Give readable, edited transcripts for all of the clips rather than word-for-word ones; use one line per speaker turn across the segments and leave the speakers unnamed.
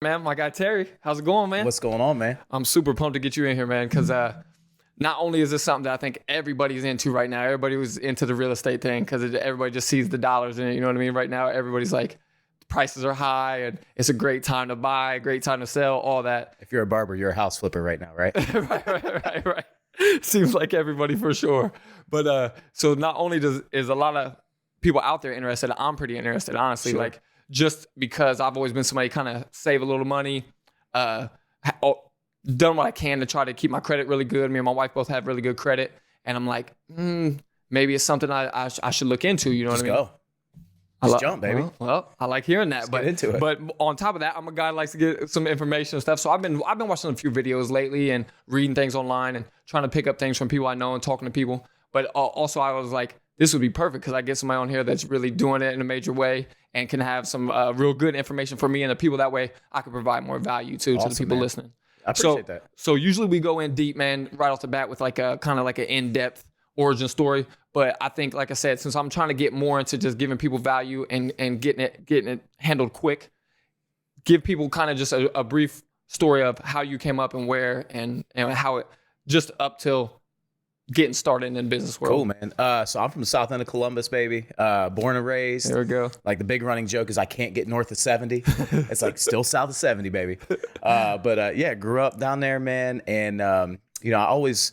Man, my guy Tarry, how's it going, man?
What's going on, man?
I'm super pumped to get you in here, man, because not only is this something that I think everybody's into right now, everybody was into the real estate thing because everybody just sees the dollars in it, you know what I mean? Right now, everybody's like, prices are high and it's a great time to buy, great time to sell, all that.
If you're a barber, you're a house flipper right now, right?
Right. Seems like everybody for sure. But so not only is a lot of people out there interested, I'm pretty interested, honestly,
Sure.
like just because I've always been somebody kind of save a little money, done what I can to try to keep my credit really good. Me and my wife both have really good credit. And I'm like, maybe it's something I should look into. You know what I mean?
Go. Just jump, baby.
Well, I like hearing that.
Get into it.
But on top of that, I'm a guy that likes to get some information and stuff. So I've been watching a few videos lately and reading things online and trying to pick up things from people I know and talking to people. But also I was like, this would be perfect because I get somebody on here that's really doing it in a major way and can have some real good information for me and the people. That way I can provide more value to the people listening.
I appreciate that.
So usually we go in deep, man, right off the bat with like a kind of like an in-depth origin story. But I think, like I said, since I'm trying to get more into just giving people value and getting it handled quick, give people kind of just a brief story of how you came up and where and how it just up till getting started in the business world.
Cool, man. So I'm from the south end of Columbus, baby. Born and raised.
There we go.
Like the big running joke is I can't get north of 70. It's like still south of 70, baby. But yeah, grew up down there, man. And I was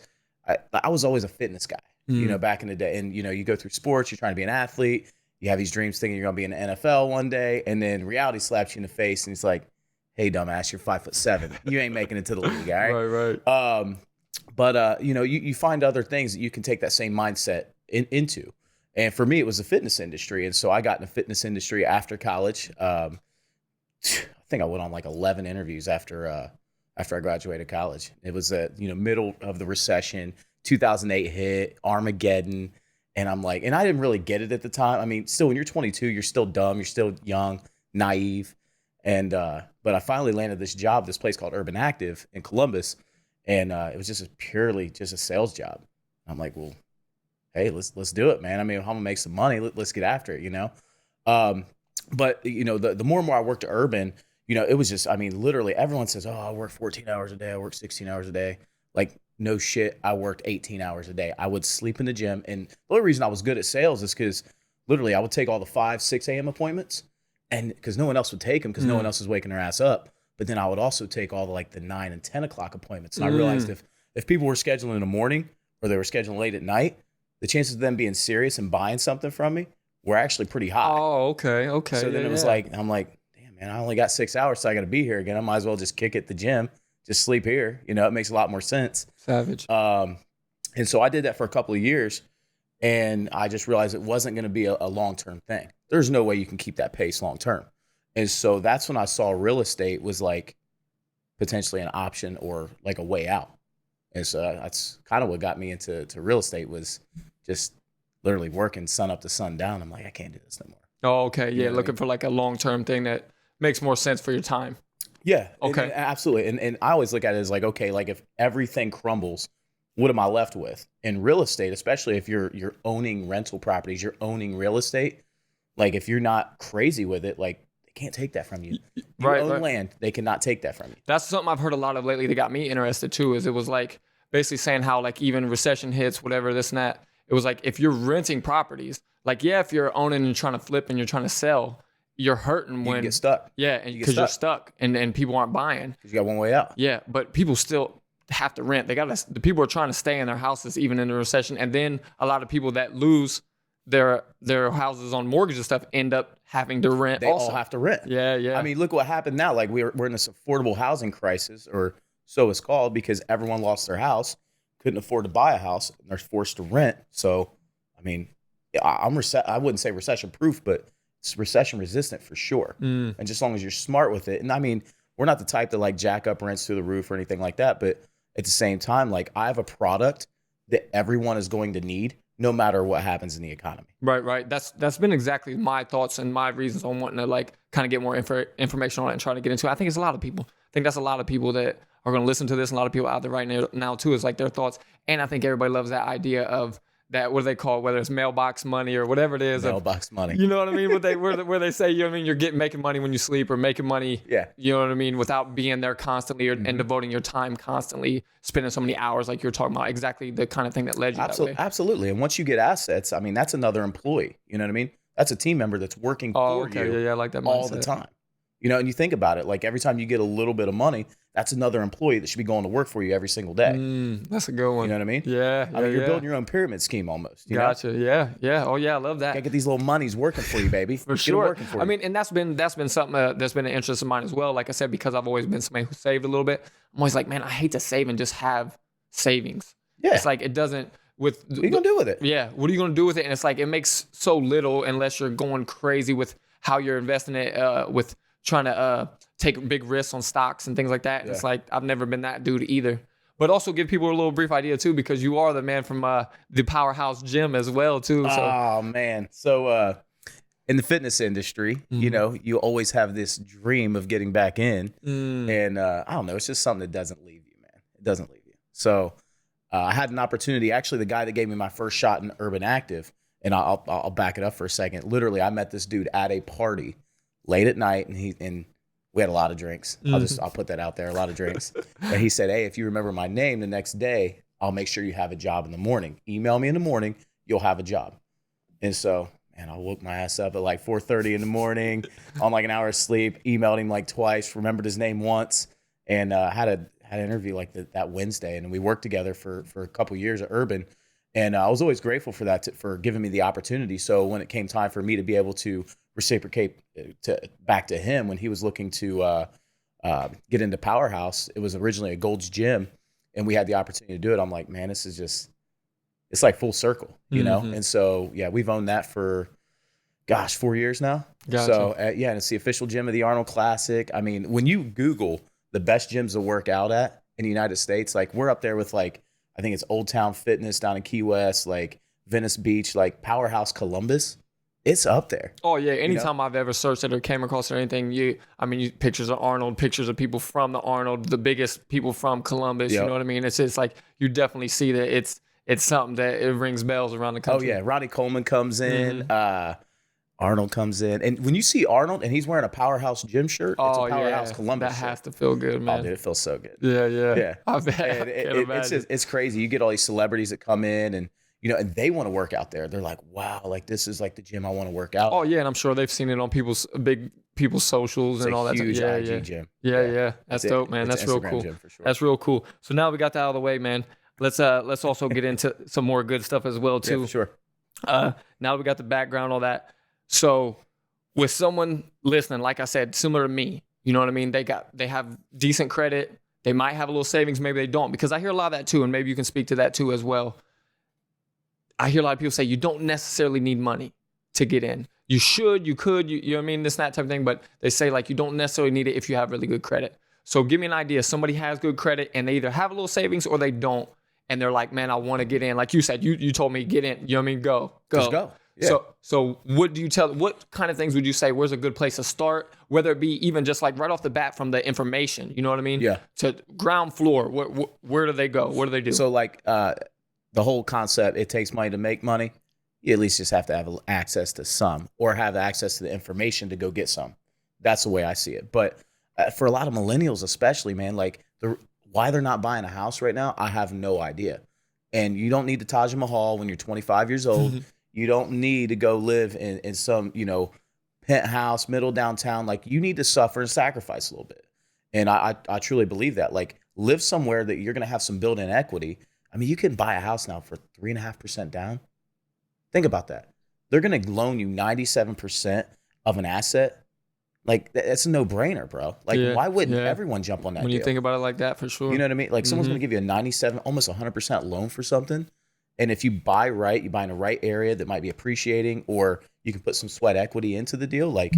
always a fitness guy. Back in the day. And, you go through sports, you're trying to be an athlete. You have these dreams thinking you're going to be in the NFL one day. And then reality slaps you in the face and it's like, hey, dumbass, you're 5'7". You ain't making it to the league, all right?
Right.
But you find other things that you can take that same mindset into. And for me, it was the fitness industry. And so I got in the fitness industry after college. I think I went on like 11 interviews after I graduated college. It was middle of the recession. 2008 hit, Armageddon, and I'm like, and I didn't really get it at the time. I mean, still when you're 22, you're still dumb, you're still young, naive, and but I finally landed this job, this place called Urban Active in Columbus, and it was just purely a sales job. I'm like, well, hey, let's do it, man. I mean, I'm gonna make some money. Let's get after it, But the more and more I worked at Urban, it was just, I mean, literally everyone says, oh, I work 14 hours a day, I work 16 hours a day, like. No shit, I worked 18 hours a day. I would sleep in the gym. And the only reason I was good at sales is because literally I would take all the 5, 6 a.m. appointments and because no one else would take them because no one else was waking their ass up. But then I would also take all the 9 and 10 o'clock appointments. And I realized if people were scheduling in the morning or they were scheduling late at night, the chances of them being serious and buying something from me were actually pretty high.
Oh, okay.
So then it was like, I'm like, damn, man, I only got 6 hours, so I got to be here again. I might as well just kick it at the gym. Just sleep here. It makes a lot more sense.
Savage.
And so I did that for a couple of years and I just realized it wasn't going to be a long-term thing. There's no way you can keep that pace long-term. And so that's when I saw real estate was like potentially an option or like a way out. And so that's kind of what got me into real estate was just literally working sun up to sun down. I'm like, I can't do this no more.
Oh, okay. Yeah. Looking for like a long-term thing that makes more sense for your time.
Yeah.
Okay.
And absolutely. And I always look at it as like, okay, like if everything crumbles, what am I left with? In real estate, especially if you're owning rental properties, you're owning real estate. Like if you're not crazy with it, like they can't take that from you. You own land, they cannot take that from you.
That's something I've heard a lot of lately that got me interested too, is it was like basically saying how like even recession hits, whatever, this and that. It was like if you're renting properties, like if you're owning and trying to flip and you're trying to sell, you're hurting when
you get stuck.
Yeah, and because you're stuck and people aren't buying.
Because you got one way out.
Yeah, but people still have to rent. The people are trying to stay in their houses even in the recession. And then a lot of people that lose their houses on mortgage and stuff end up having to rent.
They all have to rent.
Yeah.
I mean, look what happened now. Like we're in this affordable housing crisis, or so it's called, because everyone lost their house, couldn't afford to buy a house, and they're forced to rent. So, I mean, I wouldn't say recession proof, but it's recession resistant for sure. And just as long as you're smart with it. And I mean, we're not the type to like jack up rents through the roof or anything like that. But at the same time, like I have a product that everyone is going to need no matter what happens in the economy.
Right. That's been exactly my thoughts and my reasons on wanting to like kind of get more information on it and try to get into it. I think it's a lot of people. I think that's a lot of people that are going to listen to this. And a lot of people out there right now too, is like their thoughts. And I think everybody loves that idea of what do they call it? Whether it's mailbox money or whatever it is.
Mailbox money.
You know what I mean? Where they say, you know what I mean, you're making money when you sleep, or making money,
Yeah.
you know what I mean, without being there constantly, and devoting your time constantly, spending so many hours like you're talking about. Exactly the kind of thing that led you that way.
Absolutely. And once you get assets, I mean, that's another employee. You know what I mean? That's a team member that's working for you
Yeah, I like that mindset.
all the time. You know, and you think about it, like every time you get a little bit of money, that's another employee that should be going to work for you every single day.
That's a good one.
You know what I mean?
Yeah.
I mean, you're building your own pyramid scheme almost. You
Gotcha.
know?
Yeah. Oh yeah, I love that.
Gotta get these little monies working for you, baby.
For
Get 'em
sure.
working for you.
I mean, and that's been something that's been an interest of mine as well. Like I said, because I've always been somebody who saved a little bit. I'm always like, man, I hate to save and just have savings.
Yeah.
It's like it doesn't. What
are you gonna do with it?
Yeah. What are you gonna do with it? And it's like it makes so little unless you're going crazy with how you're investing it, with trying to take big risks on stocks and things like that. Yeah. It's like I've never been that dude either. But also give people a little brief idea too, because you are the man from the Powerhouse Gym as well too. So.
Oh man. So in the fitness industry, you know, you always have this dream of getting back in, and I don't know, it's just something that doesn't leave you, man. It doesn't leave you. So I had an opportunity. Actually, the guy that gave me my first shot in Urban Active, and I'll back it up for a second. Literally, I met this dude at a party late at night, and we had a lot of drinks. I'll put that out there, a lot of drinks. And he said, hey, if you remember my name the next day, I'll make sure you have a job in the morning. Email me in the morning, you'll have a job. And so, man, I woke my ass up at like 4:30 in the morning on like an hour of sleep, emailed him like twice, remembered his name once, and had an interview like that Wednesday. And we worked together for a couple years at Urban. And I was always grateful for that, for giving me the opportunity. So when it came time for me to be able to reciprocate back to him when he was looking to get into Powerhouse, it was originally a Gold's Gym, and we had the opportunity to do it. I'm like, man, this is just, it's like full circle, you know? And so, yeah, we've owned that for, 4 years now.
Gotcha.
So, and it's the official gym of the Arnold Classic. I mean, when you Google the best gyms to work out at in the United States, like we're up there with like, I think it's Old Town Fitness down in Key West, like Venice Beach, like Powerhouse Columbus. It's up there.
Oh yeah. Anytime I've ever searched it or came across it or anything, pictures of Arnold, pictures of people from the Arnold, the biggest people from Columbus.
Yep.
You know what I mean? It's just like you definitely see that it's something that it rings bells around the country.
Oh yeah, Ronnie Coleman comes in, Arnold comes in, and when you see Arnold and he's wearing a Powerhouse Gym shirt, it's a Powerhouse Columbus.
That
shirt.
has to feel good, man.
Oh, dude, it feels so good.
Yeah. I bet.
And it's crazy. You get all these celebrities that come in and. You know, and they want to work out there. They're like, wow, like this is like the gym I want to work out.
Oh yeah, and I'm sure they've seen it on people's socials
it's
and all that.
Huge IG
gym.
gym.
Yeah. That's dope, man. That's real cool.
Gym for sure.
That's real cool. So now we got that out of the way, man. Let's also get into some more good stuff as well too.
Yeah, for sure.
Now we got the background, all that. So with someone listening, like I said, similar to me, you know what I mean? They have decent credit. They might have a little savings, maybe they don't, because I hear a lot of that too, and maybe you can speak to that too as well. I hear a lot of people say you don't necessarily need money to get in. You should, you could, you know what I mean? This and that type of thing, but they say like you don't necessarily need it if you have really good credit. So give me an idea. Somebody has good credit and they either have a little savings or they don't. And they're like, man, I want to get in. Like you said, you told me get in. You know what I mean? Go.
Just go. Yeah.
So what kind of things would you say, where's a good place to start? Whether it be even just like right off the bat from the information, you know what I mean?
Yeah.
To ground floor, where do they go? What do they do?
So like, the whole concept, it takes money to make money. You at least just have to have access to some, or have access to the information to go get some. That's the way I see it. But for a lot of millennials, especially, man, like why they're not buying a house right now, I have no idea. And you don't need the Taj Mahal when you're 25 years old. You don't need to go live in some, penthouse, middle downtown. Like you need to suffer and sacrifice a little bit. And I truly believe that. Like live somewhere that you're going to have some built-in equity. I mean, you can buy a house now for 3.5% down. Think about that. They're going to loan you 97% of an asset. Like that's a no-brainer, bro. Like why wouldn't everyone jump on that
when
deal?
You think about it like that, for sure.
You know what I mean? Like someone's going to give you a 97, almost 100% loan for something. And if you buy right, you buy in the right area that might be appreciating, or you can put some sweat equity into the deal. Like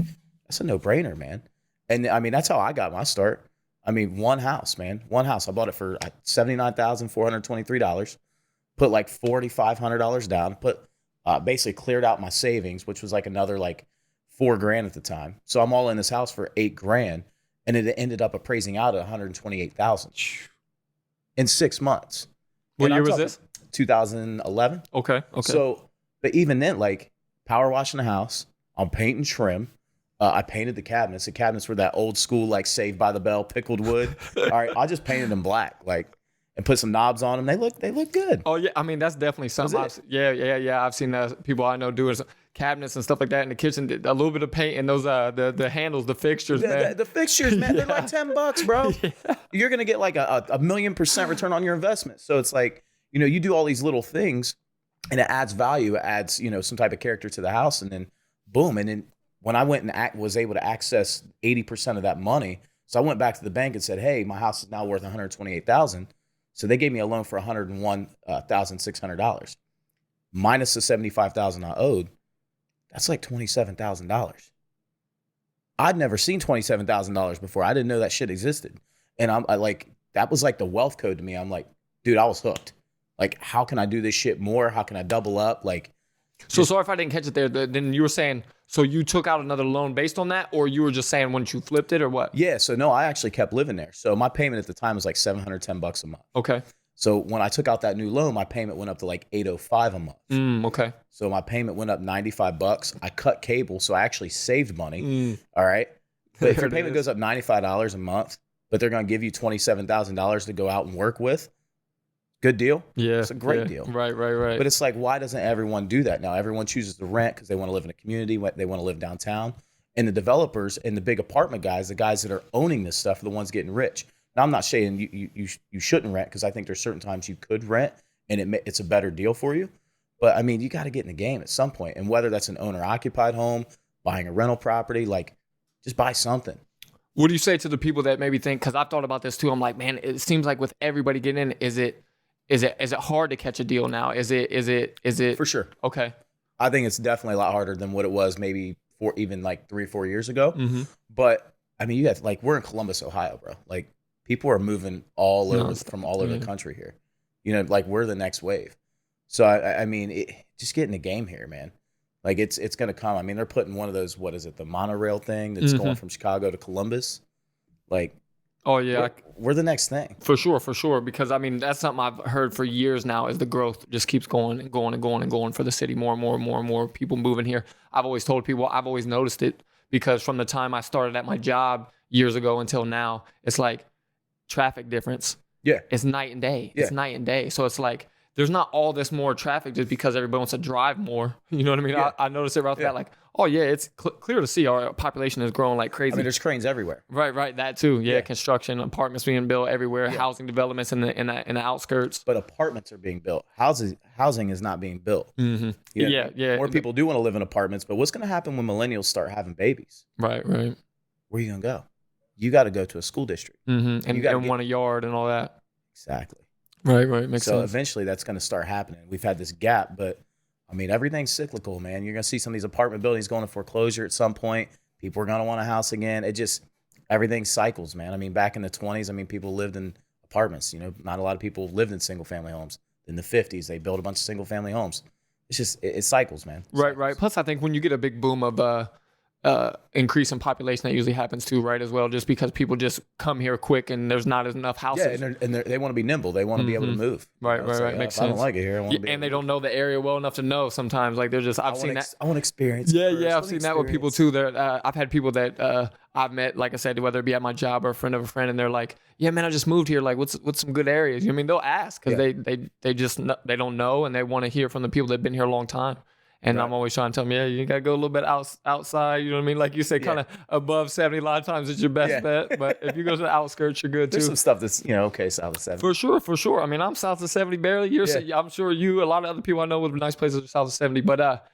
that's a no-brainer, man. And I mean, that's how I got my start. I mean, one house, man. One house. I bought it for $79,423. Put like $4,500 down. Basically cleared out my savings, which was like another like $4,000 at the time. So I'm all in this house for $8,000, and it ended up appraising out at $128,000 in 6 months.
What year was this?
2011.
Okay.
So, but even then, like power washing the house, I'm paint and trim. I painted the cabinets. The cabinets were that old school, like Saved by the Bell, pickled wood. All right, I just painted them black, like, and put some knobs on them. They look good.
Oh yeah, I mean that's definitely something. I've seen people I know doing cabinets and stuff like that in the kitchen. A little bit of paint and those the handles, the fixtures, man.
The fixtures, man, they're like $10, bro. Yeah. You're gonna get like a 1,000,000% return on your investment. So it's like, you do all these little things, and it adds value. It adds some type of character to the house, and then boom, and then when I went and was able to access 80% of that money, so I went back to the bank and said, hey, my house is now worth $128,000. So they gave me a loan for $101,600 minus the $75,000 I owed. That's like $27,000. I'd never seen $27,000 before. I didn't know that shit existed. And I like, that was like the wealth code to me. I'm like, dude, I was hooked. Like, how can I do this shit more? How can I double up? Like,
so sorry if I didn't catch it there. Then you were saying, so you took out another loan based on that, or you were just saying once you flipped it, or what?
Yeah. So no, I actually kept living there. So my payment at the time was like $710 a month.
Okay.
So when I took out that new loan, my payment went up to like $805 a month.
Okay.
So my payment went up $95. I cut cable, so I actually saved money. All right. But if your payment goes up $95 a month, but they're going to give you $27,000 to go out and work with, good deal.
Yeah.
It's a great deal.
Right.
But it's like, why doesn't everyone do that now? Everyone chooses to rent because they want to live in a community. They want to live downtown. And the developers and the big apartment guys, the guys that are owning this stuff, are the ones getting rich. Now, I'm not saying you shouldn't rent, because I think there's certain times you could rent and it's a better deal for you. But I mean, you got to get in the game at some point. And whether that's an owner-occupied home, buying a rental property, like, just buy something.
What do you say to the people that maybe think, because I've thought about this too, I'm like, man, it seems like with everybody getting in, is it hard to catch a deal now? Is it
For sure.
Okay.
I think it's definitely a lot harder than what it was maybe even like 3 or 4 years ago.
Mm-hmm.
But I mean, you got, like, we're in Columbus, Ohio, bro. Like, people are moving all over from all over the country here. Like, we're the next wave. So I mean, just get in the game here, man. Like, it's going to come. I mean, they're putting one of those, what is it, the monorail thing that's going from Chicago to Columbus. Like,
oh yeah,
we're the next thing.
For sure. Because I mean, that's something I've heard for years now, is the growth just keeps going and going and going and going for the city. More and more people moving here. I've always told people, I've always noticed it, because from the time I started at my job years ago until now, it's like traffic difference.
Yeah.
It's night and day.
Yeah.
It's night and day. So it's like, there's not all this more traffic just because everybody wants to drive more. You know what I mean?
Yeah.
I noticed it right off the bat, like, oh yeah, it's clear to see our population is growing like crazy.
I mean, there's cranes everywhere.
Right. That too. Yeah. Construction, apartments being built everywhere, housing developments in the outskirts.
But apartments are being built. Housing is not being built.
Mm-hmm. Yeah.
More people do want to live in apartments, but what's going to happen when millennials start having babies?
Right.
Where are you going to go? You got to go to a school district.
Mm-hmm. And want a yard and all that.
Exactly.
Right. Makes sense.
So eventually that's going to start happening. We've had this gap, but I mean, everything's cyclical, man. You're going to see some of these apartment buildings going to foreclosure at some point. People are going to want a house again. Everything cycles, man. I mean, back in the 20s, I mean, people lived in apartments. Not a lot of people lived in single family homes. In the 50s, they built a bunch of single family homes. It's just, it cycles, man.
Right. Plus, I think when you get a big boom of increase in population, that usually happens too, right, as well, just because people just come here quick and there's not enough houses.
Yeah, and they want to be nimble. They want to be able to move.
Right. Makes sense.
I don't like it here. I want to be
and they don't know the area well enough to know sometimes. Like, they're just, I've seen that.
I want experience.
Yeah, I've seen that with people too. I've had people that I've met, like I said, whether it be at my job or a friend of a friend, and they're like, yeah, man, I just moved here. Like, what's some good areas? I mean, they'll ask because they just they don't know, and they want to hear from the people that've been here a long time. And I'm always trying to tell them, yeah, you got to go a little bit outside. You know what I mean? Like you say, kind of above 70, a lot of times it's your best bet. But if you go to the outskirts, you're good too.
There's some stuff that's, okay, south of 70.
For sure. I mean, I'm south of 70 barely. I'm sure a lot of other people I know with nice places are south of 70. But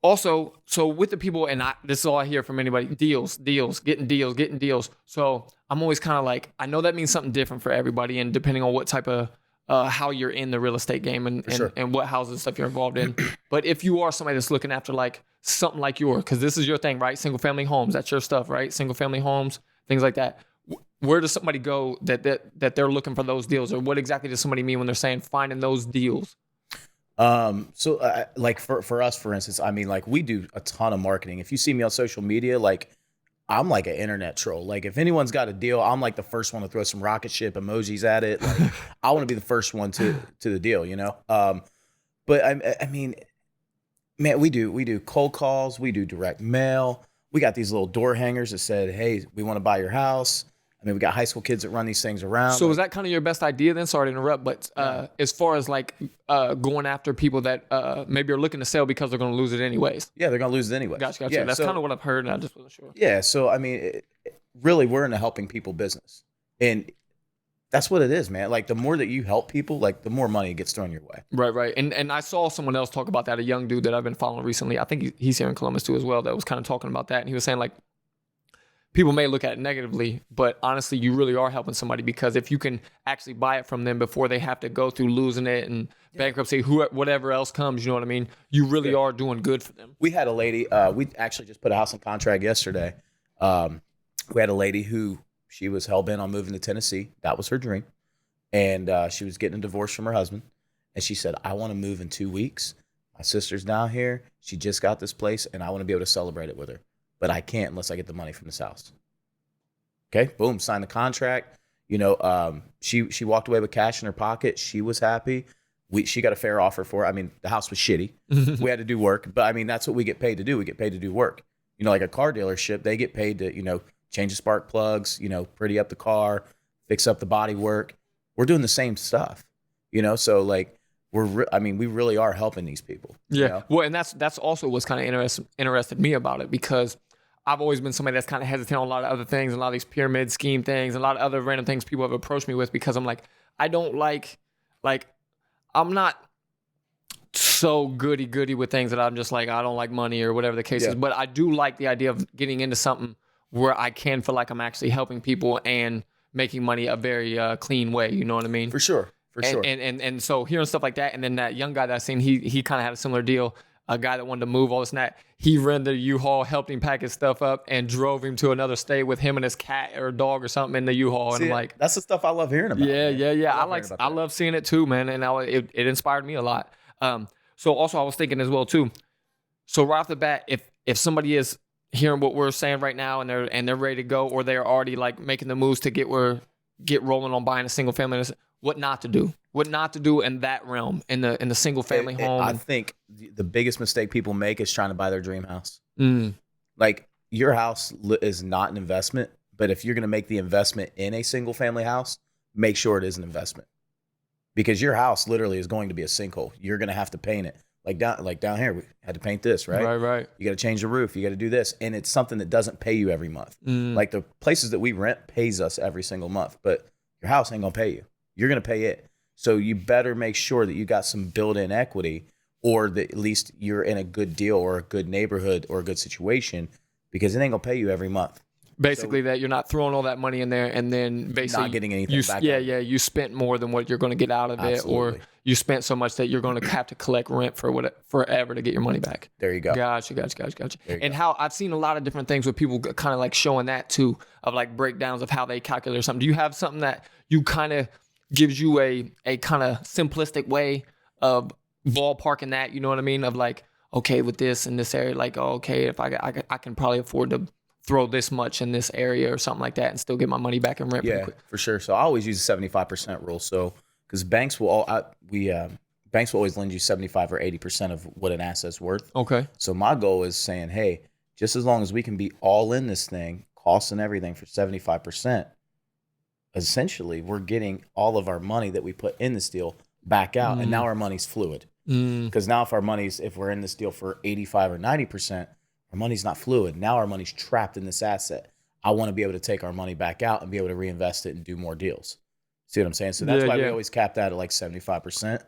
also, so with the people, and this is all I hear from anybody, deals, getting deals. So I'm always kind of like, I know that means something different for everybody. And depending on what type of, how you're in the real estate game and what houses and stuff you're involved in. But if you are somebody that's looking after like something like yours, because this is your thing, right? Single family homes, that's your stuff, right? Single family homes, things like that. Where does somebody go that they're looking for those deals, or what exactly does somebody mean when they're saying finding those deals?
Like for us, for instance, I mean, like, we do a ton of marketing. If you see me on social media, like, I'm like an internet troll. Like if anyone's got a deal, I'm like the first one to throw some rocket ship emojis at it. Like I want to be the first one to the deal, you know? But I mean, man, we do cold calls. We do direct mail. We got these little door hangers that said, hey, we want to buy your house. I mean, we got high school kids that run these things around.
So is that kind of your best idea then? Sorry to interrupt, but as far as like going after people that maybe are looking to sell because they're going to lose it anyways.
Yeah, they're going to lose it anyway.
Gotcha.
Yeah,
that's kind of what I've heard, and I just wasn't sure.
Yeah, so I mean, really, we're in a helping people business. And that's what it is, man. Like the more that you help people, like the more money gets thrown your way.
Right. And I saw someone else talk about that, a young dude that I've been following recently. I think he's here in Columbus too as well, that was kind of talking about that. And he was saying like, people may look at it negatively, but honestly, you really are helping somebody, because if you can actually buy it from them before they have to go through losing it and bankruptcy, whatever else comes, you know what I mean? You really are doing good for them.
We had a lady, we actually just put a house in contract yesterday. We had a lady who, she was hell-bent on moving to Tennessee. That was her dream. And she was getting a divorce from her husband. And she said, I want to move in 2 weeks. My sister's down here. She just got this place, and I want to be able to celebrate it with her. But I can't unless I get the money from this house. Okay, boom, signed the contract. You know, she walked away with cash in her pocket. She was happy. She got a fair offer for it. I mean, the house was shitty. We had to do work. But, I mean, that's what we get paid to do. We get paid to do work. You know, like a car dealership, they get paid to, you know, change the spark plugs, you know, pretty up the car, fix up the body work. We're doing the same stuff, you know? So, like, we really are helping these people.
Yeah.
You know?
Well, and that's also what's kind of interested me about it, because I've always been somebody that's kind of hesitant on a lot of other things, and a lot of these pyramid scheme things, and a lot of other random things people have approached me with, because I'm like, I don't like, I'm not so goody with things that I'm just like, I don't like money or whatever the case is. But I do like the idea of getting into something where I can feel like I'm actually helping people and making money a very clean way. You know what I mean?
For sure.
And so hearing stuff like that, and then that young guy that I seen, he kind of had a similar deal. A guy that wanted to move all this and that. He rented a U-Haul, helped him pack his stuff up, and drove him to another state with him and his cat or dog or something in the U-Haul. And I'm like,
that's the stuff I love hearing about.
Yeah. I love seeing it too, man. And it inspired me a lot. So also I was thinking as well too. So right off the bat, if somebody is hearing what we're saying right now and they're ready to go, or they're already like making the moves to get rolling on buying a single family, what not to do in that realm, in the single family home.
I think the biggest mistake people make is trying to buy their dream house. Like your house is not an investment, but if you're going to make the investment in a single family house, make sure it is an investment, because your house literally is going to be a sinkhole. You're going to have to paint it. Like down here, we had to paint this, right?
Right.
You got to change the roof. You got to do this. And it's something that doesn't pay you every month. Like the places that we rent pays us every single month, but your house ain't going to pay you. You're going to pay it. So you better make sure that you got some built-in equity, or that at least you're in a good deal or a good neighborhood or a good situation, because it ain't going to pay you every month.
Basically, that you're not throwing all that money in there and then basically
not getting anything back.
You spent more than what you're going to get out of it, or you spent so much that you're going to have to collect rent for forever to get your money back.
There you go.
Gotcha. And how I've seen a lot of different things with people kind of like showing that too, of like breakdowns of how they calculate or something. Do you have something that you kind of gives you a kind of simplistic way of ballparking that? You know what I mean? Of like, okay, with this in this area, like, oh, okay, if I can probably afford to throw this much in this area or something like that and still get my money back in rent.
Yeah, for sure. So I always use the 75% rule. So because banks will always lend you 75 or 80% of what an asset's worth.
Okay.
So my goal is saying, hey, just as long as we can be all in this thing, costs and everything, for 75%, essentially we're getting all of our money that we put in this deal back out. And now our money's fluid. Because now if we're in this deal for 85 or 90%, our money's not fluid. Now our money's trapped in this asset. I want to be able to take our money back out and be able to reinvest it and do more deals. See what I'm saying? So that's why we always cap that at like 75%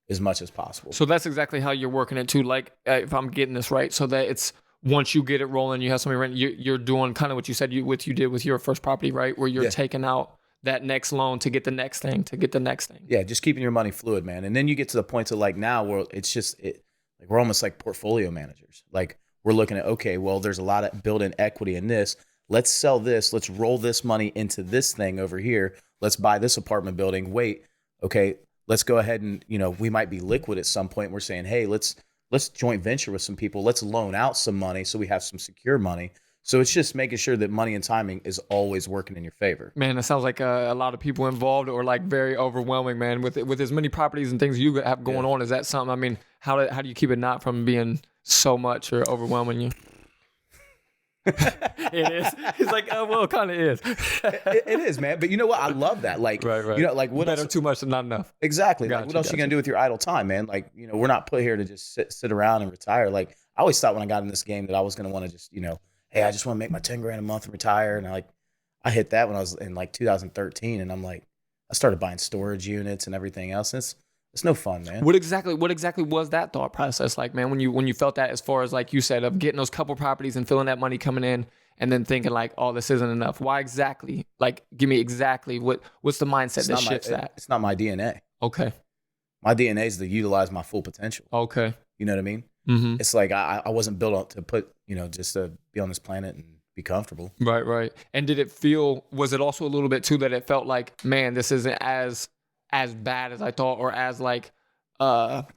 as much as possible.
So that's exactly how you're working it too. Like if I'm getting this right, so that it's once you get it rolling, you have somebody rent, you're doing kind of what you said you did with your first property, right? Where you're taking out that next loan to get the next thing,
Yeah, just keeping your money fluid, man. And then you get to the point to like now where it's just like we're almost like portfolio managers. Like we're looking at, okay, well, there's a lot of built-in equity in this. Let's sell this. Let's roll this money into this thing over here. Let's buy this apartment building. Wait, okay, let's go ahead and, we might be liquid at some point. We're saying, hey, let's joint venture with some people. Let's loan out some money so we have some secure money. So it's just making sure that money and timing is always working in your favor.
Man, that sounds like a lot of people involved, or like very overwhelming, man. With as many properties and things you have going on, is that something? I mean, how do you keep it not from being so much or overwhelming you? It is. He's like, oh, well, it kind of is.
It is, man. But you know what? I love that. Like,
right.
you know, like what
Better
else?
too much than not enough.
Exactly. Like, what else you gonna do with your idle time, man? Like, you know, we're not put here to just sit around and retire. Like, I always thought when I got in this game that I was gonna want to just, you know, hey, I just want to make my 10 grand a month and retire. And I hit that when I was in like 2013, and I'm like, I started buying storage units and everything else. It's no fun, man.
What exactly was that thought process like, man? When you felt that, as far as like you said, of getting those couple properties and feeling that money coming in, and then thinking like, oh, this isn't enough. Why exactly? Like, give me exactly what's the mindset that shifts that?
It's not my DNA.
Okay.
My DNA is to utilize my full potential.
Okay.
You know what I mean?
Mm-hmm.
It's like I wasn't built up to put, you know, just to be on this planet and be comfortable.
Right. And was it also a little bit too that it felt like, man, this isn't as bad as I thought, or as like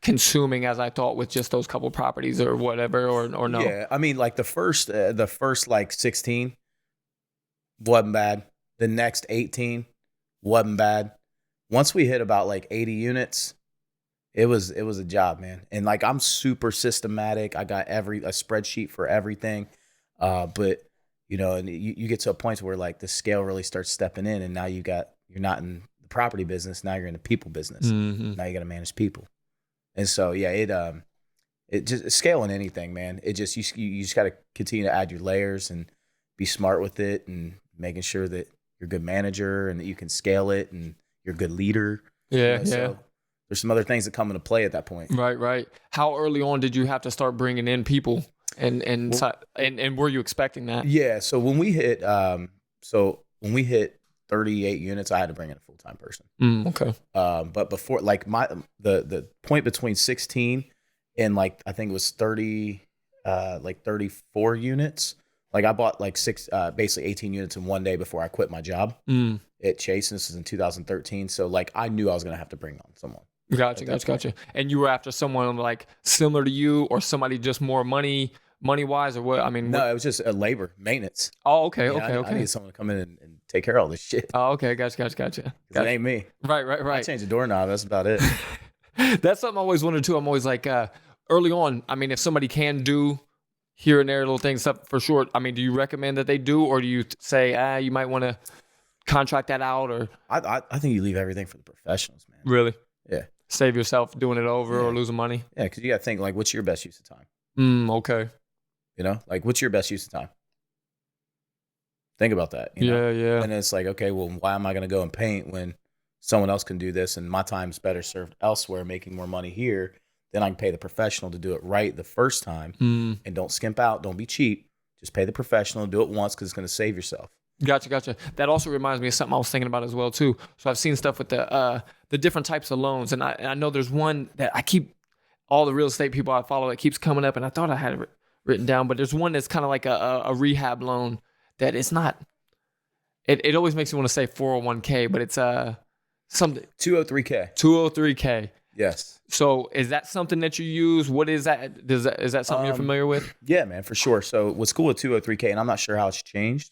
consuming as I thought with just those couple properties or whatever, or no?
Yeah, I mean, like the first like 16 wasn't bad. The next 18 wasn't bad. Once we hit about like 80 units, it was a job, man. And like, I'm super systematic. I got a spreadsheet for everything. But you know, and you get to a point where like the scale really starts stepping in, and now you're not in the property business. Now you're in the people business.
Mm-hmm.
Now you got to manage people. And so, yeah, it just scaling anything, man. It just, you just got to continue to add your layers and be smart with it, and making sure that you're a good manager and that you can scale it and you're a good leader.
Yeah.
So there's some other things that come into play at that point.
Right. How early on did you have to start bringing in people, and were you expecting that?
Yeah. So when we hit 38 units, I had to bring in a full-time person.
Okay.
But before, like the point between 16 and like, I think it was 34 units. Like I bought like basically 18 units in one day before I quit my job at Chase. And this was in 2013. So like, I knew I was going to have to bring on someone.
Gotcha. And you were after someone like similar to you, or somebody just more money wise, or what? I mean,
no, it was just labor maintenance.
Oh, okay.
I need someone to come in and take care of all this shit.
Oh, okay. Gotcha.
It ain't me.
Right.
I change the doorknob. That's about it.
That's something I always wondered too. I'm always like, early on, I mean, if somebody can do here and there little things, stuff for sure. I mean, do you recommend that they do, or do you say, you might want to contract that out? Or
I think you leave everything for the professionals, man.
Really?
Yeah.
Save yourself doing it over or losing money.
Yeah, because you got to think, like, what's your best use of time?
Okay.
You know, like, what's your best use of time? Think about that. You know?
Yeah.
And it's like, okay, well, why am I going to go and paint when someone else can do this, and my time's better served elsewhere, making more money here? Then I can pay the professional to do it right the first time, and don't skimp out. Don't be cheap. Just pay the professional and do it once, because it's going to save yourself.
Gotcha. That also reminds me of something I was thinking about as well too. So I've seen stuff with the different types of loans, and I know there's one that I keep, all the real estate people I follow, it keeps coming up, and I thought I had it written down, but there's one that's kind of like a rehab loan that it's not. It always makes me want to say 401k, but it's something
203k.
203k.
Yes.
So is that something that you use? What is that? Is that something you're familiar with?
Yeah, man, for sure. So what's cool with 203k, and I'm not sure how it's changed.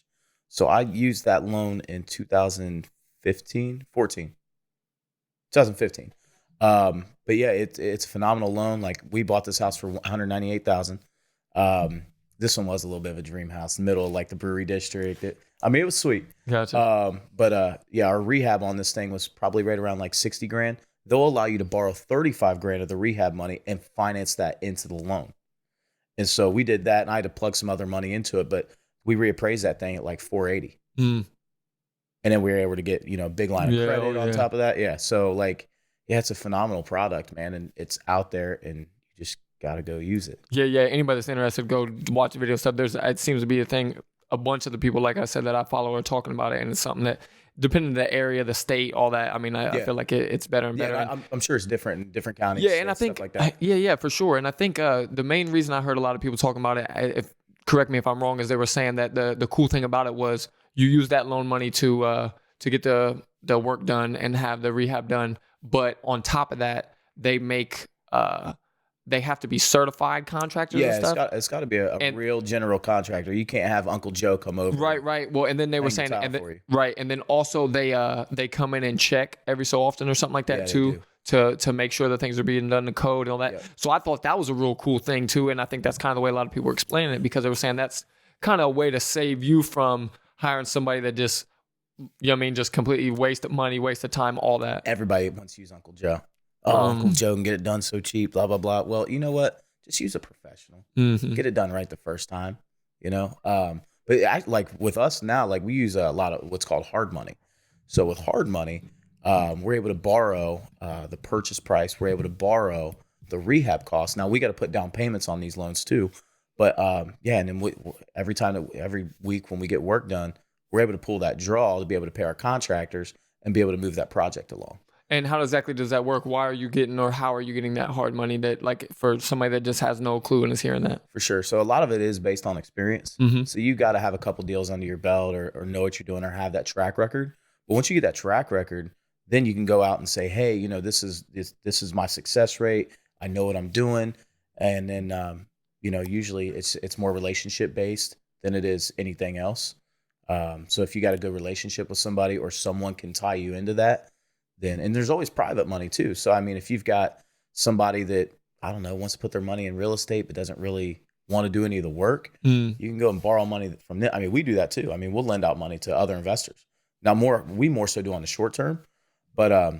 So I used that loan in 2015. But yeah, it's a phenomenal loan. Like, we bought this house for $198,000. This one was a little bit of a dream house, middle of like the brewery district. It was sweet.
Gotcha.
But our rehab on this thing was probably right around like 60 grand. They'll allow you to borrow 35 grand of the rehab money and finance that into the loan. And so we did that, and I had to plug some other money into it, but we reappraised that thing at like 480. And then we were able to get, a big line of credit on top of that. Yeah. So like, yeah, it's a phenomenal product, man. And it's out there, and you just got to go use it.
Yeah. Anybody that's interested, go watch the video stuff. It seems to be a thing. A bunch of the people, like I said, that I follow are talking about it. And it's something that, depending on the area, the state, all that. I mean, I feel like it's better and better.
Yeah, I'm sure it's different in different counties.
Yeah, and I think,
stuff like that.
Yeah, for sure. And I think the main reason I heard a lot of people talking about it, correct me if I'm wrong, is they were saying that the cool thing about it was you use that loan money to get the work done and have the rehab done. But on top of that, they make they have to be certified contractors and
Yeah,
stuff.
it's got to be a
And
real general contractor. You can't have Uncle Joe come over.
right. Well, and then they were
hang the
saying,
tile
and then,
for you.
right, and then also they come in and check every so often or something like that
Yeah, they
too, to make sure that things are being done to code and all that.
Yep.
So I thought that was a real cool thing too, and I think that's kind of the way a lot of people were explaining it, because they were saying that's kind of a way to save you from hiring somebody that just, you know what I mean, just completely wasted money, wasted time, all that.
Everybody wants to use Uncle Joe. Oh, Uncle Joe can get it done so cheap, blah, blah, blah. Well, you know what? Just use a professional. Get it done right the first time, you know? But like with us now, like we use a lot of what's called hard money. So with hard money, we're able to borrow the purchase price. We're able to borrow the rehab costs. Now we got to put down payments on these loans too. But yeah, and then every week when we get work done, we're able to pull that draw to be able to pay our contractors and be able to move that project along.
And how exactly does that work? Why are you getting, or how are you getting that hard money that, like, for somebody that just has no clue and is hearing that?
For sure. So a lot of it is based on experience. So you got to have a couple deals under your belt, or know what you're doing, or have that track record. But once you get that track record, then you can go out and say, hey, you know, this is my success rate. I know what I'm doing. And then, you know, usually it's more relationship based than it is anything else. So if you got a good relationship with somebody, or someone can tie you into that, then, and there's always private money too. So, I mean, if you've got somebody that, I don't know, wants to put their money in real estate, but doesn't really want to do any of the work, you can go and borrow money from them. I mean, we do that too. I mean, we'll lend out money to other investors. Now we more so do on the short term, but,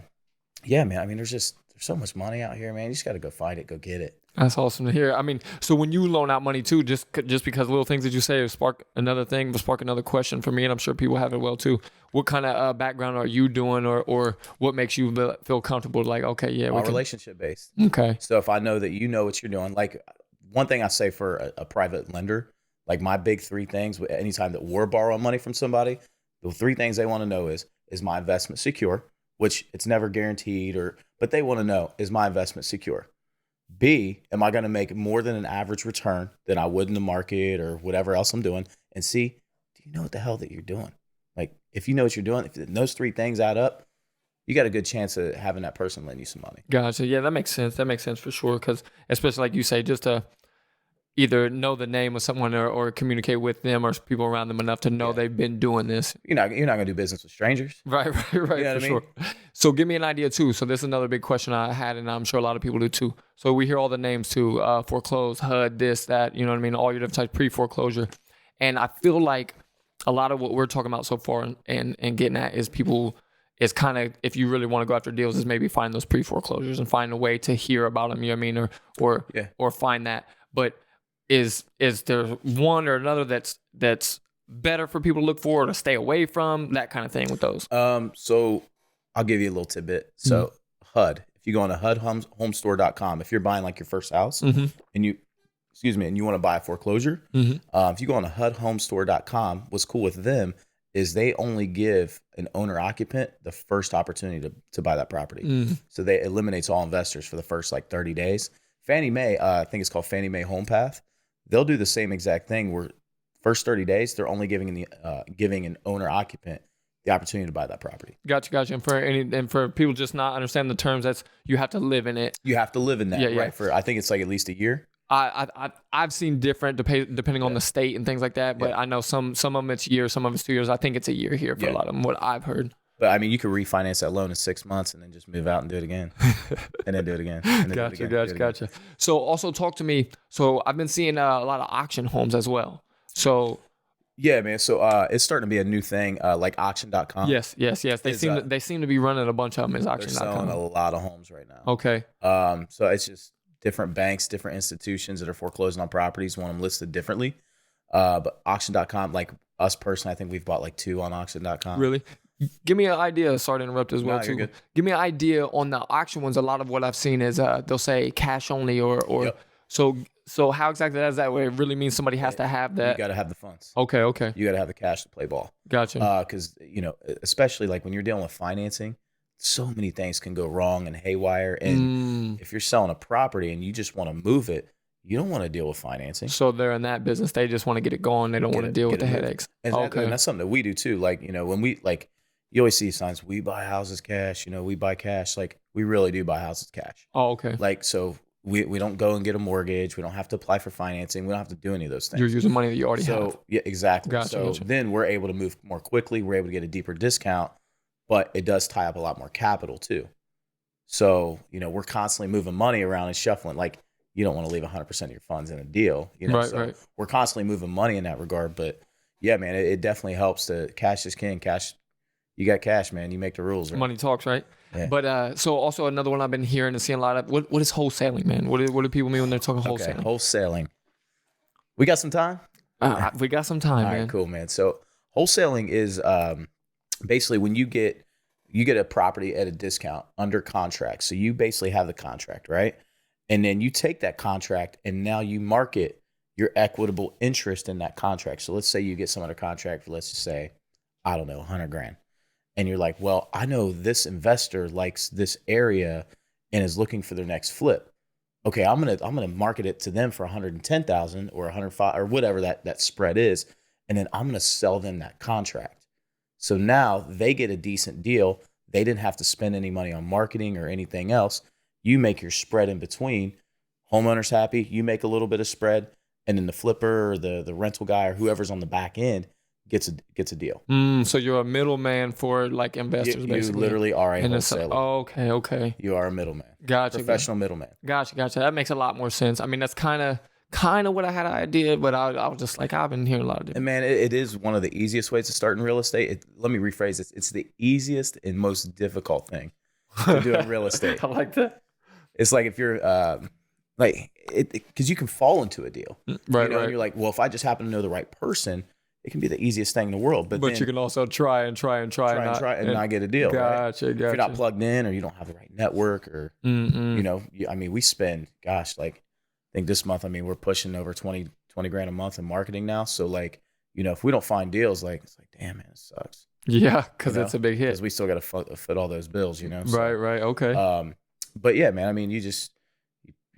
yeah, man, I mean, there's so much money out here, man. You just got to go find it, go get it.
That's awesome to hear. I mean, so when you loan out money too, just because little things that you say spark another question for me, and I'm sure people have it well too. What kind of background are you doing, or what makes you feel comfortable? Like, okay, yeah,
All relationship based.
Okay.
So if I know that you know what you're doing, like one thing I say for a private lender, like my big three things, anytime that we're borrowing money from somebody, the three things they want to know is my investment secure, which it's never guaranteed, but they want to know, is my investment secure? B, am I going to make more than an average return than I would in the market or whatever else I'm doing? And C, do you know what the hell that you're doing? Like, if you know what you're doing, if those three things add up, you got a good chance of having that person lend you some money.
Gotcha. Yeah, that makes sense. That makes sense for sure. Because especially like you say, just to either know the name of someone, or communicate with them or people around them enough to know they've been doing this.
You're not going to do business with strangers.
Right.
You know
For
what I mean?
sure. So give me an idea too. So this is another big question I had, and I'm sure a lot of people do too. So we hear all the names too, foreclosed, HUD, this, that, you know what I mean? All your different types, pre-foreclosure. And I feel like a lot of what we're talking about so far and getting at is people is kind of, if you really want to go after deals, is maybe find those pre-foreclosures and find a way to hear about them, you know what I mean? Or find that. But is there one or another that's better for people to look for or to stay away from, that kind of thing with those?
So I'll give you a little tidbit. So HUD, if you go on to HUDhomestore.com, if you're buying like your first house and you want to buy a foreclosure, if you go on to HUDhomestore.com, what's cool with them is they only give an owner occupant the first opportunity to buy that property. So they eliminates all investors for the first like 30 days. Fannie Mae, I think it's called Fannie Mae Home Path. They'll do the same exact thing where first 30 days, they're only giving an owner occupant the opportunity to buy that property.
Gotcha. And for people just not understand the terms, that's you have to live in it.
You have to live in that, right? For I think it's like at least a year.
I've seen different depending on the state and things like that, but I know some of them it's years, some of it's 2 years. I think it's a year here for a lot of them, what I've heard.
But I mean, you could refinance that loan in 6 months and then just move out and do it again, and then do it again. And then
Gotcha. So also talk to me. So I've been seeing a lot of auction homes as well. So
yeah, man. So it's starting to be a new thing, like auction.com.
Yes. They seem to be running a bunch of them as auction.com.
They're selling a lot of homes right now.
Okay.
So it's just different banks, different institutions that are foreclosing on properties want them listed differently. But auction.com, like us personally, I think we've bought like 2 on auction.com.
Really? Give me an idea. Sorry to interrupt as well,
No,
too.
you're good.
Give me an idea on the auction ones. A lot of what I've seen is they'll say cash only or
Yep.
So how exactly does that? Where it really means somebody has to have that.
You got to have the funds.
Okay.
You got to have the cash to play ball.
Gotcha.
Because especially like when you're dealing with financing, so many things can go wrong and haywire. And if you're selling a property and you just want to move it, you don't want to deal with financing.
So they're in that business. They just want to get it going. They don't want to deal with the headaches.
And that's something that we do too. Like, when we like, you always see signs, we buy houses cash, we buy cash. Like we really do buy houses cash.
Oh, okay.
Like, so We don't go and get a mortgage. We don't have to apply for financing. We don't have to do any of those things.
You're using money that you already have.
Yeah, exactly.
Gotcha.
Then we're able to move more quickly. We're able to get a deeper discount, but it does tie up a lot more capital too. So, we're constantly moving money around and shuffling. Like, you don't want to leave 100% of your funds in a deal,
Right.
We're constantly moving money in that regard. But yeah, man, it definitely helps to cash is king. Cash, you got cash, man. You make the rules. Right?
Money talks, right?
Yeah.
But so also another one I've been hearing and seeing a lot of. What is wholesaling, man? What do people mean when they're talking wholesaling?
Okay, wholesaling. We got some time?
We got some time,
All
man.
right, cool, man. So wholesaling is basically when you get a property at a discount under contract. So you basically have the contract, right? And then you take that contract and now you market your equitable interest in that contract. So let's say you get some under contract for, let's just say, I don't know, $100,000. And you're like, well, I know this investor likes this area and is looking for their next flip. Okay, I'm gonna market it to them for 110,000 or 105 or whatever that spread is, and then I'm gonna sell them that contract. So now they get a decent deal. They didn't have to spend any money on marketing or anything else. You make your spread in between. Homeowner's happy. You make a little bit of spread, and then the flipper or the rental guy or whoever's on the back end gets a deal.
So you're a middleman for like investors, basically.
You literally are a wholesaler.
Okay.
You are a middleman.
Gotcha.
Professional middleman.
Gotcha. That makes a lot more sense. I mean, that's kind of what I had an idea, but I was just like, I've been hearing a lot of different.
And man, it is one of the easiest ways to start in real estate. Let me rephrase this. It's the easiest and most difficult thing to do in real estate.
I like that.
It's like if you're because you can fall into a deal.
Right.
And you're like, well, if I just happen to know the right person, it can be the easiest thing in the world. But then
you can also try and
not get a deal.
Gotcha.
If you're not plugged in or you don't have the right network or, we spend, I think this month, we're pushing over 20 grand a month in marketing now. So like, if we don't find deals, like, it's like, damn, man, it sucks.
Yeah. Cause it's a big hit.
Cause we still got to foot all those bills, So,
right. Okay.
But yeah, man, you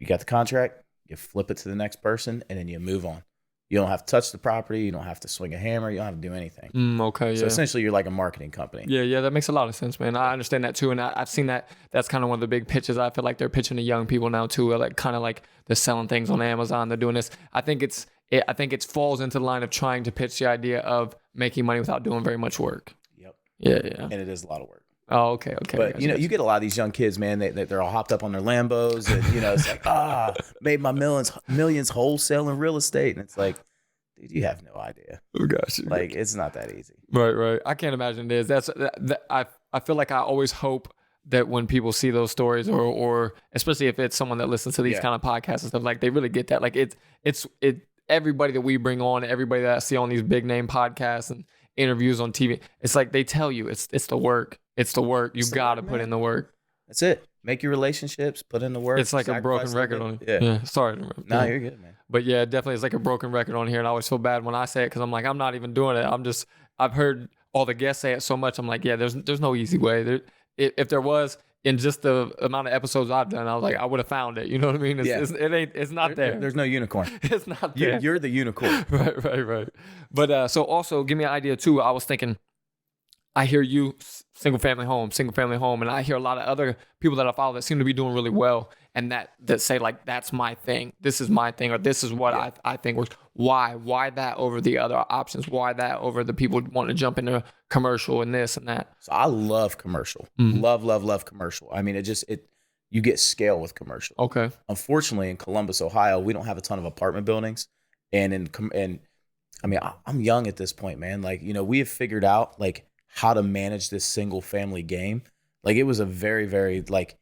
got the contract, you flip it to the next person and then you move on. You don't have to touch the property. You don't have to swing a hammer. You don't have to do anything.
Okay, yeah.
So essentially, you're like a marketing company.
Yeah, that makes a lot of sense, man. I understand that too, and I've seen that. That's kind of one of the big pitches. I feel like they're pitching to young people now too, like kind of like they're selling things on Amazon. They're doing this. I think it falls into the line of trying to pitch the idea of making money without doing very much work.
Yep.
Yeah.
And it is a lot of work.
Oh, okay.
But you get a lot of these young kids, man. They're all hopped up on their Lambos, and it's like, made my millions wholesaling real estate, and it's like, dude, you have no idea.
Oh gosh,
like it's not that easy.
Right. I can't imagine it is. I feel like I always hope that when people see those stories, or especially if it's someone that listens to these kind of podcasts and stuff, like they really get that. Like it's everybody that we bring on, everybody that I see on these big name podcasts and interviews on TV, it's like they tell you it's the work. It's the work. You got to put in the work.
That's it. Make your relationships, put in the work.
It's like a broken record on it. Yeah. Sorry.
No, you're good, man.
But yeah, definitely it's like a broken record on here. And I always feel bad when I say it because I'm like, I'm not even doing it. I've heard all the guests say it so much. I'm like, yeah, there's no easy way. If there was, in just the amount of episodes I've done, I was like, I would have found it. You know what I mean? It's not there.
There's no unicorn.
It's not there.
You're the unicorn.
Right. But so also give me an idea too. I was thinking, I hear you single family home, and I hear a lot of other people that I follow that seem to be doing really well, and that say like, that's my thing, this is my thing, or this is what I think works. Why that over the other options? Why that over the people wanting to jump into commercial and this and that?
So I love commercial. Love commercial. You get scale with commercial.
Okay.
Unfortunately, in Columbus, Ohio, we don't have a ton of apartment buildings, and I'm young at this point, man. Like, we have figured out like how to manage this single family game. Like it was a very, very like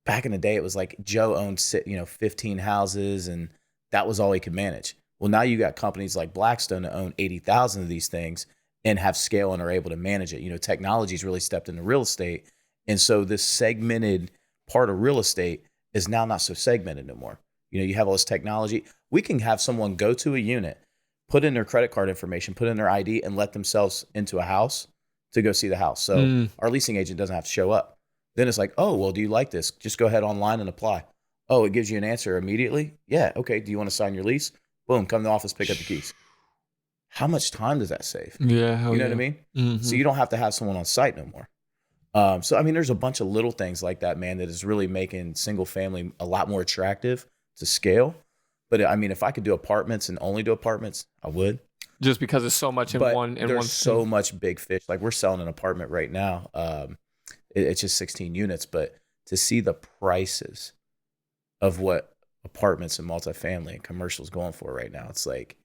back in the day, it was like Joe owned 15 houses and that was all he could manage. Well, now you got companies like Blackstone that own 80,000 of these things and have scale and are able to manage it. Technology's really stepped into real estate. And so this segmented part of real estate is now not so segmented no more. You have all this technology. We can have someone go to a unit, put in their credit card information, put in their ID, and let themselves into a house to go see the house. So our leasing agent doesn't have to show up. Then it's like, oh, well, do you like this? Just go ahead online and apply. Oh, it gives you an answer immediately? Yeah, okay. Do you want to sign your lease? Boom, come to the office, pick up the keys. How much time does that save?
Yeah.
You know what I mean?
Mm-hmm.
So you don't have to have someone on site no more. So I mean, there's a bunch of little things like that, man, that is really making single family a lot more attractive to scale. But I mean, if I could do apartments and only do apartments, I would.
Just because it's so much in
But
one.
there's so much big fish. Like we're selling an apartment right now. It's just 16 units, but to see the prices of what apartments and multifamily and commercials going for right now, it's like,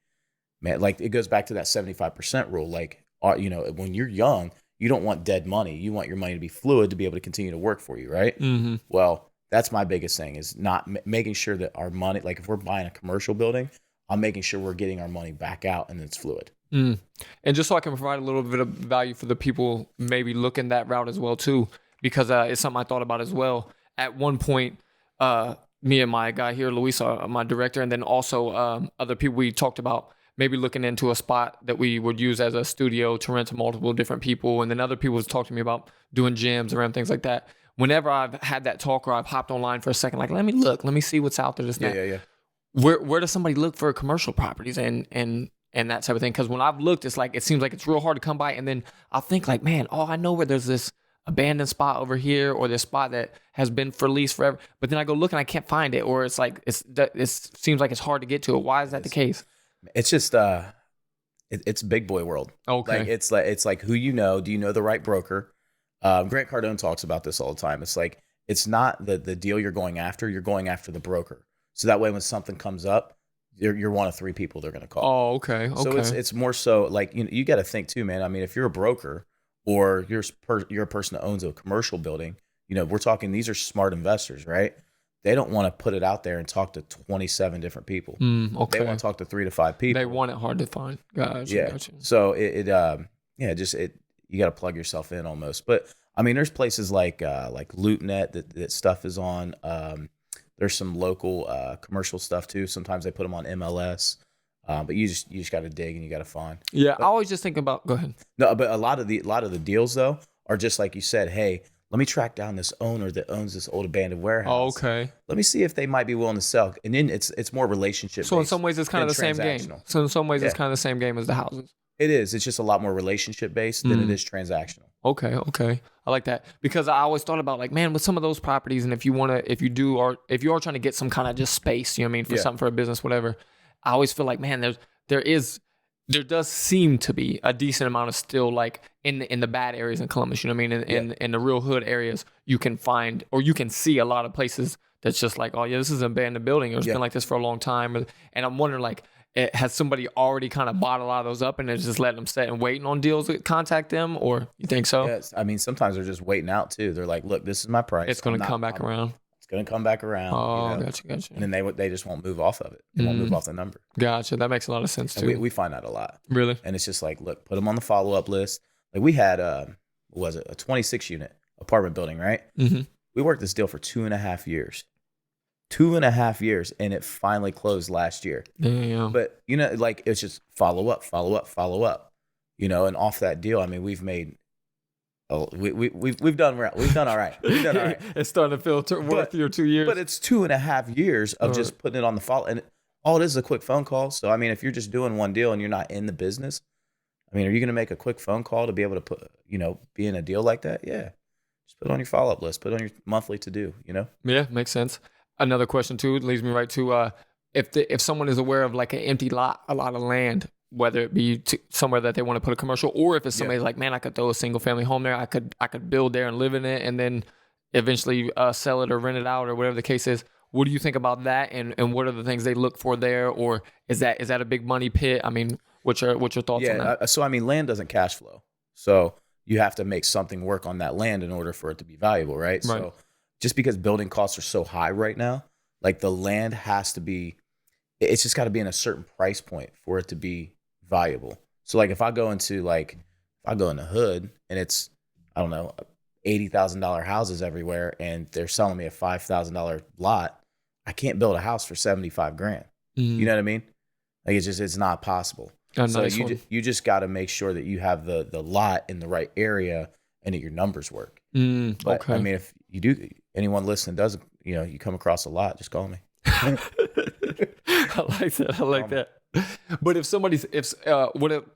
man, like it goes back to that 75% rule. Like, when you're young, you don't want dead money. You want your money to be fluid to be able to continue to work for you, right?
Mm-hmm.
Well, that's my biggest thing is not making sure that our money, like if we're buying a commercial building, I'm making sure we're getting our money back out and it's fluid.
Mm. And just so I can provide a little bit of value for the people maybe looking that route as well too, because it's something I thought about as well. At one point, me and my guy here, Luis, my director, and then also other people, we talked about maybe looking into a spot that we would use as a studio to rent to multiple different people. And then other people was talking to me about doing gyms around things like that. Whenever I've had that talk or I've hopped online for a second, like, let me see what's out there.
Yeah.
Where does somebody look for commercial properties and that type of thing? Because when I've looked, it's like, it seems like it's real hard to come by. And then I'll think like, man, I know where there's this abandoned spot over here or this spot that has been for lease forever. But then I go look and I can't find it. Or it's like, it seems like it's hard to get to it. Why is that the case?
It's just, it's big boy world.
Okay.
Like it's like who you know. Do you know the right broker? Grant Cardone talks about this all the time. It's like, it's not the deal you're going after. You're going after the broker. So that way, when something comes up, you're one of three people they're going to call.
Oh, okay.
So it's more so like, you got to think too, man. I mean, if you're a broker or you're a person that owns a commercial building, we're talking, these are smart investors, right? They don't want to put it out there and talk to 27 different people.
Okay.
They want to talk to 3 to 5 people.
They want it hard to find. Gotcha.
So you got to plug yourself in almost. But I mean, there's places like LootNet that stuff is on. There's some local commercial stuff too. Sometimes they put them on MLS. But you just got to dig and you got to find.
Yeah, I always just think about. Go ahead.
No, but a lot of the deals though are just like you said. Hey, let me track down this owner that owns this old abandoned warehouse.
Oh, okay.
Let me see if they might be willing to sell. And then it's more relationship.
So in some ways, it's kind of the same game. So in some ways, it's kind of the same game as the houses.
It is. It's just a lot more relationship based than it is transactional.
Okay. I like that because I always thought about like, man, with some of those properties, and if you are trying to get some kind of just space, you know what I mean, for something for a business, whatever. I always feel like, man, there does seem to be a decent amount of still like in the bad areas in Columbus, you know what I mean? In the real hood areas, you can find or you can see a lot of places that's just like, oh yeah, this is an abandoned building. It's been like this for a long time. And I'm wondering like, has somebody already kind of bought a lot of those up and it's just letting them sit and waiting on deals to contact them? Or you think so?
Yes. I mean, sometimes they're just waiting out too. They're like, look, this is my price.
It's going to come back around.
It's going to come back around.
Oh, gotcha.
And then they just won't move off of it. They won't move off the number.
Gotcha. That makes a lot of sense too.
And we find that a lot.
Really?
And it's just like, look, put them on the follow-up list. Like we had, a 26 unit apartment building, right? Mm-hmm. We worked this deal for 2.5 years. 2.5 years, and it finally closed last year.
Damn.
But like it's just follow up. And off that deal, I mean, we've made. Oh, we've done all right. We've done all right.
It's starting to feel worth your 2 years.
But it's 2.5 years of just putting it on the follow, and all it is a quick phone call. So I mean, if you're just doing one deal and you're not in the business, I mean, are you going to make a quick phone call to be able to be in a deal like that? Yeah, just put it on your follow up list. Put it on your monthly to do.
Yeah, makes sense. Another question too leads me right to if someone is aware of like an empty lot, a lot of land, whether it be somewhere that they want to put a commercial, or if it's somebody's like, man, I could throw a single family home there, I could build there and live in it, and then eventually sell it or rent it out or whatever the case is. What do you think about that, and what are the things they look for there, or is that a big money pit? I mean, what's your thoughts on that?
So I mean, land doesn't cash flow, so you have to make something work on that land in order for it to be valuable, right? So just because building costs are so high right now, like the land has to be, it's just got to be in a certain price point for it to be valuable. So like if I go into the hood and it's, I don't know, $80,000 houses everywhere and they're selling me a $5,000 lot, I can't build a house for $75,000. Mm-hmm. You know what I mean? Like it's not possible. So you just got to make sure that you have the lot in the right area and that your numbers work. But okay. I mean, if you do, anyone listening does, you come across a lot, just call me.
I like that. But if somebody's,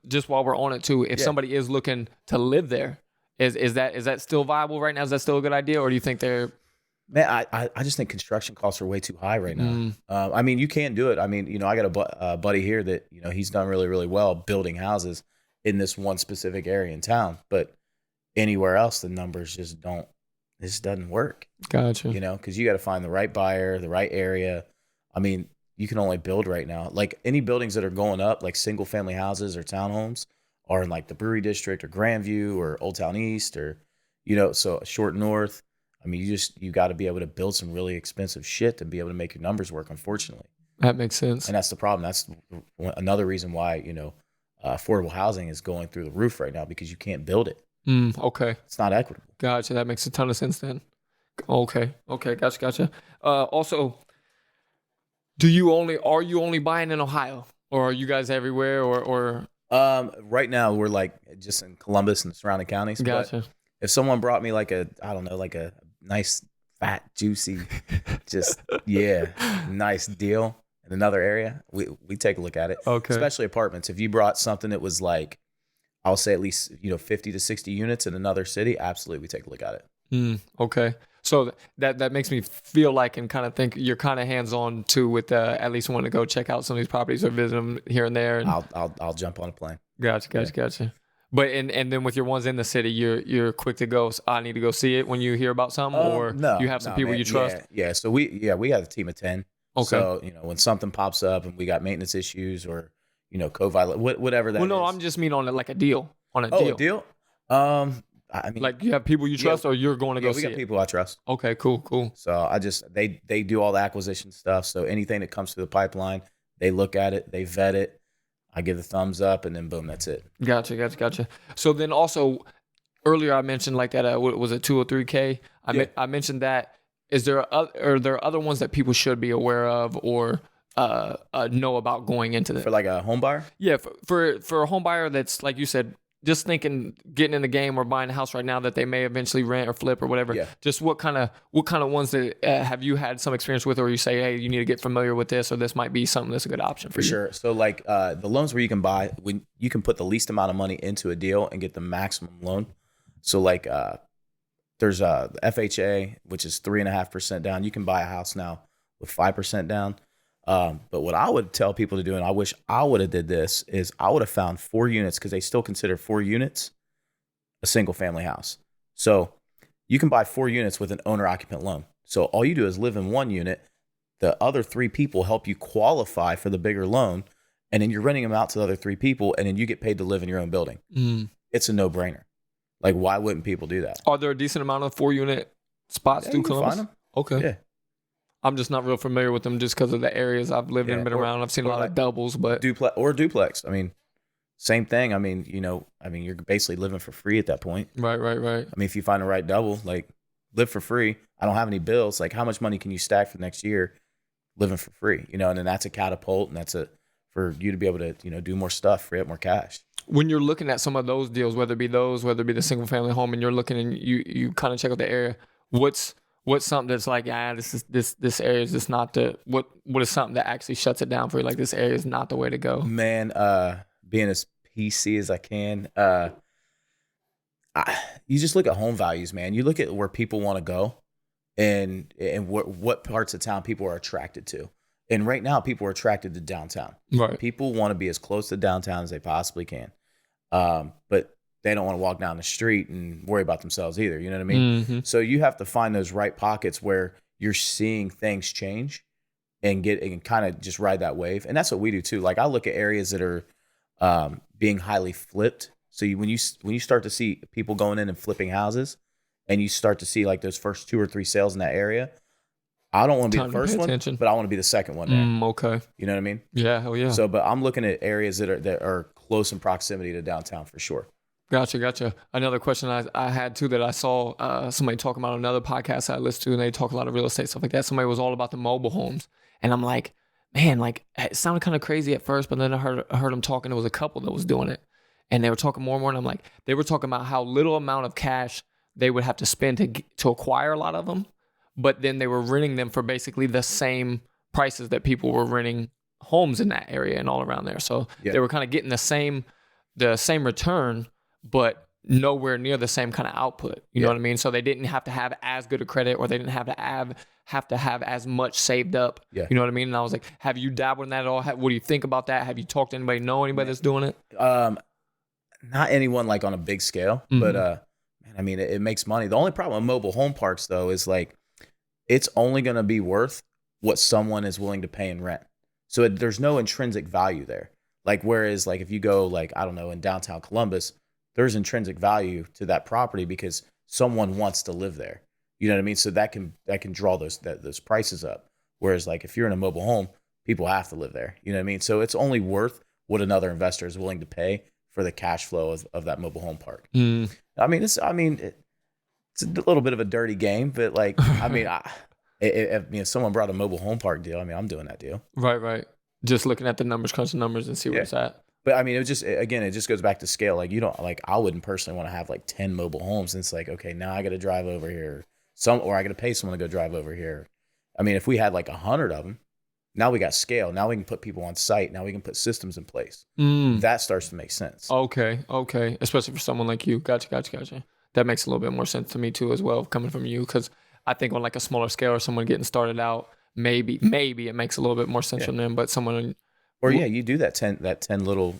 just while we're on it too, if somebody is looking to live there, Is that still viable right now? Is that still a good idea, or do you think they're...
Man, I just think construction costs are way too high right now. I mean, you can't do it. I mean, I got a buddy here that, he's done really, really well building houses in this one specific area in town. But anywhere else, the numbers just don't, this doesn't work.
Gotcha.
Because you got to find the right buyer, the right area. I mean, you can only build right now. Like any buildings that are going up, like single family houses or townhomes, are in like the Brewery District or Grandview or Old Town East or, so Short North. I mean, you got to be able to build some really expensive shit to be able to make your numbers work, unfortunately.
That makes sense.
And that's the problem. That's another reason why, affordable housing is going through the roof right now, because you can't build it.
Okay.
It's not equitable.
Gotcha. That makes a ton of sense then. Okay. Gotcha. Also, are you only buying in Ohio, or are you guys everywhere, or?
Right now we're like just in Columbus and the surrounding counties.
Gotcha.
But if someone brought me like a nice, fat, juicy, nice deal in another area, we take a look at it.
Okay.
Especially apartments. If you brought something that was like, I'll say at least 50 to 60 units in another city, absolutely, we take a look at it.
Okay. So that makes me feel like and kind of think you're kind of hands on too with at least wanting to go check out some of these properties or visit them here and there. And
I'll jump on a plane.
Gotcha. But and then with your ones in the city, you're quick to go. So I need to go see it when you hear about something, or you have some people, man, you trust.
Yeah. So we got a team of 10.
Okay.
So when something pops up and we got maintenance issues or co-violate, whatever that.
Well, no,
is.
I'm just mean on like a deal.
A deal. I mean,
like you have people you trust, or you're going to go see it.
We got people I trust.
Okay, cool.
So they do all the acquisition stuff. So anything that comes through the pipeline, they look at it, they vet it. I give the thumbs up, and then boom, that's it.
Gotcha. So then also, earlier I mentioned like that, was it 203K? I mentioned that. Are there other ones that people should be aware of or know about going into that?
For like a home buyer?
Yeah, for a home buyer that's, like you said, just thinking getting in the game or buying a house right now that they may eventually rent or flip or whatever. Yeah. Just what kind of ones that have you had some experience with, or you say, hey, you need to get familiar with this, or this might be something that's a good option for you?
Sure. So like the loans where you can buy, when you can put the least amount of money into a deal and get the maximum loan. So like there's a FHA, which is 3.5% down. You can buy a house now with 5% down. But what I would tell people to do, and I wish I would have did this, is I would have found 4 units, because they still consider 4 units a single family house. So you can buy 4 units with an owner occupant loan. So all you do is live in 1 unit. The other 3 people help you qualify for the bigger loan. And then you're renting them out to the other 3 people, and then you get paid to live in your own building. It's a no-brainer. Like, why wouldn't people do that?
Are there a decent amount of 4-unit spots through Columbus?
Find them.
Okay.
Yeah.
I'm just not real familiar with them just because of the areas I've lived in and been around. I've seen a lot of doubles, but
duplex. I mean, same thing. I mean, you're basically living for free at that point.
Right. I
mean, if you find the right double, like, live for free. I don't have any bills. Like, how much money can you stack for next year living for free? And then that's a catapult, and that's for you to be able to, do more stuff, free up more cash.
When you're looking at some of those deals, whether it be the single family home, and you're looking and you kind of check out the area, what's something that's like, this area is just not what is something that actually shuts it down for you? Like, this area is not the way to go.
Man, being as PC as I can, you just look at home values, man. You look at where people want to go, and what parts of town people are attracted to. And right now, people are attracted to downtown.
Right.
People want to be as close to downtown as they possibly can, but they don't want to walk down the street and worry about themselves either. You know what I mean? Mm-hmm. So you have to find those right pockets where you're seeing things change and kind of just ride that wave. And that's what we do too. Like, I look at areas that are being highly flipped. So when you start to see people going in and flipping houses, and you start to see like those first 2 or 3 sales in that area, I don't want to be the first one, but I want to be the second one there.
Okay.
You know what I mean?
Yeah, hell yeah.
So, but I'm looking at areas that are close in proximity to downtown for sure.
Gotcha. Another question I had too that I saw somebody talking about on another podcast I listened to, and they talk a lot of real estate stuff like that. Somebody was all about the mobile homes, and I'm like, man, like, it sounded kind of crazy at first, but then I heard them talking. There was a couple that was doing it, and they were talking more and more. And I'm like, they were talking about how little amount of cash they would have to spend to acquire a lot of them, but then they were renting them for basically the same prices that people were renting homes in that area and all around there. So they were kind of getting the same return, but nowhere near the same kind of output. You know what I mean? So they didn't have to have as good a credit, or they didn't have to have as much saved up.
Yeah.
You know what I mean? And I was like, have you dabbled in that at all? What do you think about that? Have you talked to anybody, know anybody that's doing it?
Not anyone like on a big scale, but man, I mean, it makes money. The only problem with mobile home parks though is like, it's only going to be worth what someone is willing to pay in rent. So there's no intrinsic value there. Like, whereas like if you go like, I don't know, in downtown Columbus, there's intrinsic value to that property because someone wants to live there. You know what I mean? So that can draw those prices up. Whereas like if you're in a mobile home, people have to live there. You know what I mean? So it's only worth what another investor is willing to pay for the cash flow of that mobile home park. I mean, it's a little bit of a dirty game, but like, I mean, if someone brought a mobile home park deal, I mean, I'm doing that deal.
Right. Just looking at the numbers, crunch the numbers and see where it's at.
But I mean, it just goes back to scale. Like, you don't, like, I wouldn't personally want to have like 10 mobile homes. And it's like, okay, now I got to drive over here, or I got to pay someone to go drive over here. I mean, if we had like 100 of them, now we got scale. Now we can put people on site. Now we can put systems in place. That starts to make sense.
Okay. Especially for someone like you. Gotcha. That makes a little bit more sense to me too as well, coming from you, because I think on like a smaller scale or someone getting started out, maybe it makes a little bit more sense from them. But someone,
or you do that 10 little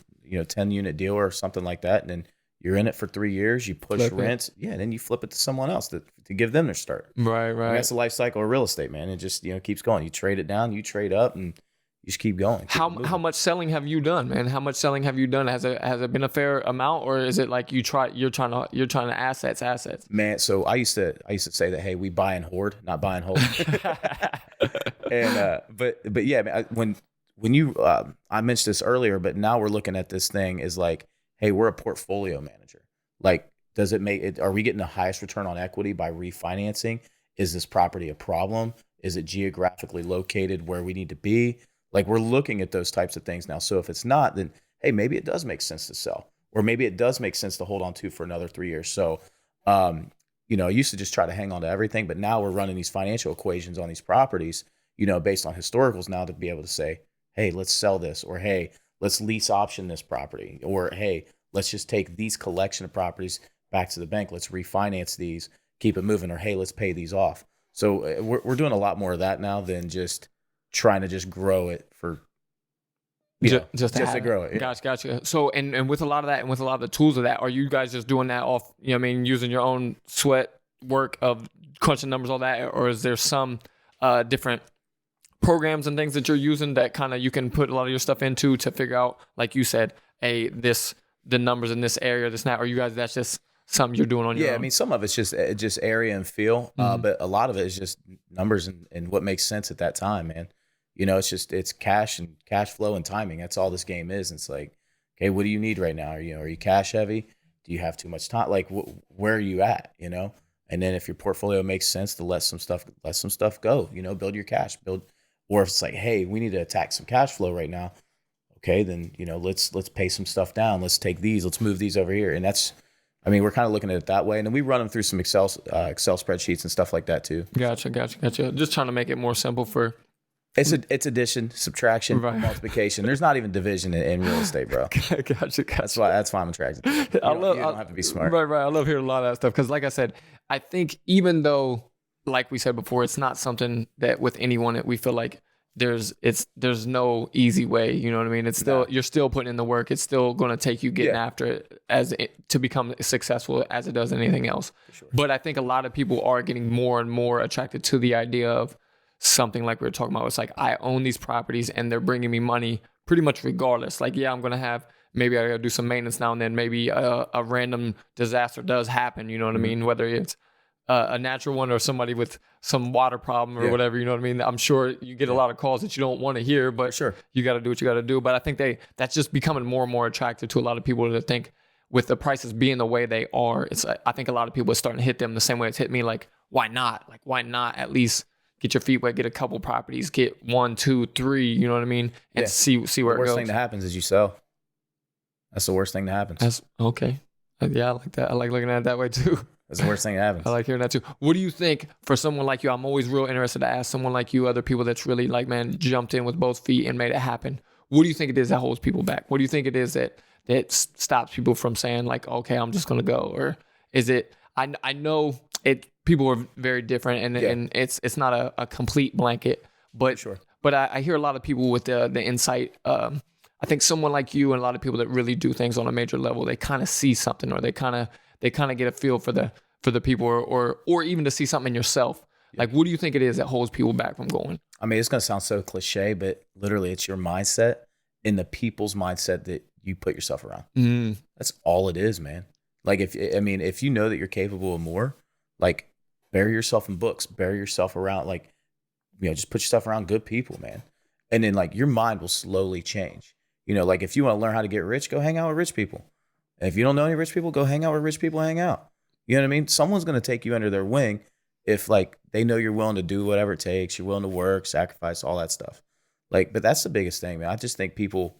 10 unit deal or something like that, and then you're in it for 3 years. You push rents, and then you flip it to someone else to give them their start.
Right.
And that's the life cycle of real estate, man. It just keeps going. You trade it down, you trade up, and you just keep going.
How much selling have you done, man? How much selling have you done? Has it been a fair amount, or is it like you're trying to assets? Man,
so I used to say that, hey, we buy and hoard, not buy and hold. And but yeah, man, when you I mentioned this earlier, but now we're looking at this thing as like, hey, we're a portfolio manager. Like, does it make it? Are we getting the highest return on equity by refinancing? Is this property a problem? Is it geographically located where we need to be? Like, we're looking at those types of things now. So if it's not, then hey, maybe it does make sense to sell, or maybe it does make sense to hold on to for another 3 years. So, I used to just try to hang on to everything, but now we're running these financial equations on these properties, based on historicals now, to be able to say, hey, let's sell this, or hey, let's lease option this property, or hey, let's just take these collection of properties back to the bank. Let's refinance these, keep it moving, or hey, let's pay these off. So we're doing a lot more of that now than just trying to just grow it for just to grow it. Yeah.
Gotcha. So and with a lot of that, and with a lot of the tools of that, are you guys just doing that off, using your own sweat work of crunching numbers, all that, or is there some different programs and things that you're using that kind of you can put a lot of your stuff into to figure out, like you said, hey, the numbers in this area, this, that, or you guys, that's just something you're doing on your own?
Yeah, I mean, some of it's just area and feel, but a lot of it is just numbers and what makes sense at that time, man. It's cash and cash flow and timing. That's all this game is. It's like, okay, what do you need right now? Are you cash heavy? Do you have too much time? Like, where are you at? And then if your portfolio makes sense to let some stuff go. Build your cash, or if it's like, hey, we need to attack some cash flow right now. Okay, then let's pay some stuff down. Let's take these. Let's move these over here. And that's, we're kind of looking at it that way. And then we run them through some Excel spreadsheets and stuff like that too. Gotcha.
Just trying to make it more simple for.
It's addition, subtraction, multiplication. There's not even division in real estate, bro.
Gotcha.
That's why I'm attracted. You don't have to be smart.
Right. I love hearing a lot of that stuff because, like I said, I think even though, like we said before, it's not something that with anyone that we feel like there's no easy way. You know what I mean? It's still you're still putting in the work. It's still going to take you getting after it to become successful as it does anything else. Sure. But I think a lot of people are getting more and more attracted to the idea of something like we were talking about. It's like, I own these properties and they're bringing me money pretty much regardless. Like, yeah, I'm going to have, maybe I got to do some maintenance now and then. Maybe a random disaster does happen. You know what I mean? Whether it's a natural one or somebody with some water problem or whatever, you know what I mean? I'm sure you get a lot of calls that you don't want to hear, but you got to do what you got to do. But I think that's just becoming more and more attractive to a lot of people to think, with the prices being the way they are, I think a lot of people are starting to hit them the same way it's hit me. Like, why not? Like, why not at least get your feet wet, get a couple properties, get 1, 2, 3, you know what I mean? And see where it goes. The
worst thing that happens is you sell. That's the worst thing that happens.
That's okay. Yeah, I like that. I like looking at it that way too.
That's the worst thing that happens.
I like hearing that too. What do you think for someone like you? I'm always real interested to ask someone like you, other people that's really like, man, jumped in with both feet and made it happen. What do you think it is that holds people back? What do you think it is that that stops people from saying like, okay, I'm just gonna go? Or is it? I know it. People are very different, and it's not a complete blanket, but
Sure.
But I hear a lot of people with the insight. I think someone like you and a lot of people that really do things on a major level, they kind of see something, or they kind of get a feel for the people, or even to see something in yourself. Yeah. Like, what do you think it is that holds people back from going?
I mean, it's going to sound so cliche, but literally it's your mindset and the people's mindset that you put yourself around. Mm. That's all it is, man. Like, if you know that you're capable of more, like, bury yourself in books, bury yourself around, like, just put yourself around good people, man. And then, like, your mind will slowly change. Like, if you want to learn how to get rich, go hang out with rich people. And if you don't know any rich people, go hang out with rich people, hang out. You know what I mean? Someone's going to take you under their wing if, like, they know you're willing to do whatever it takes, you're willing to work, sacrifice, all that stuff. Like, but that's the biggest thing, man. I just think people,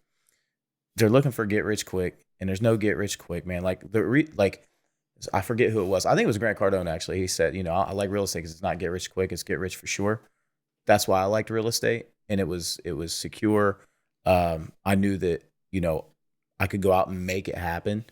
they're looking for get rich quick, and there's no get rich quick, man. Like, I forget who it was. I think it was Grant Cardone, actually. He said, I like real estate because it's not get rich quick, it's get rich for sure. That's why I liked real estate, and it was secure. I knew that, I could go out and make it happen.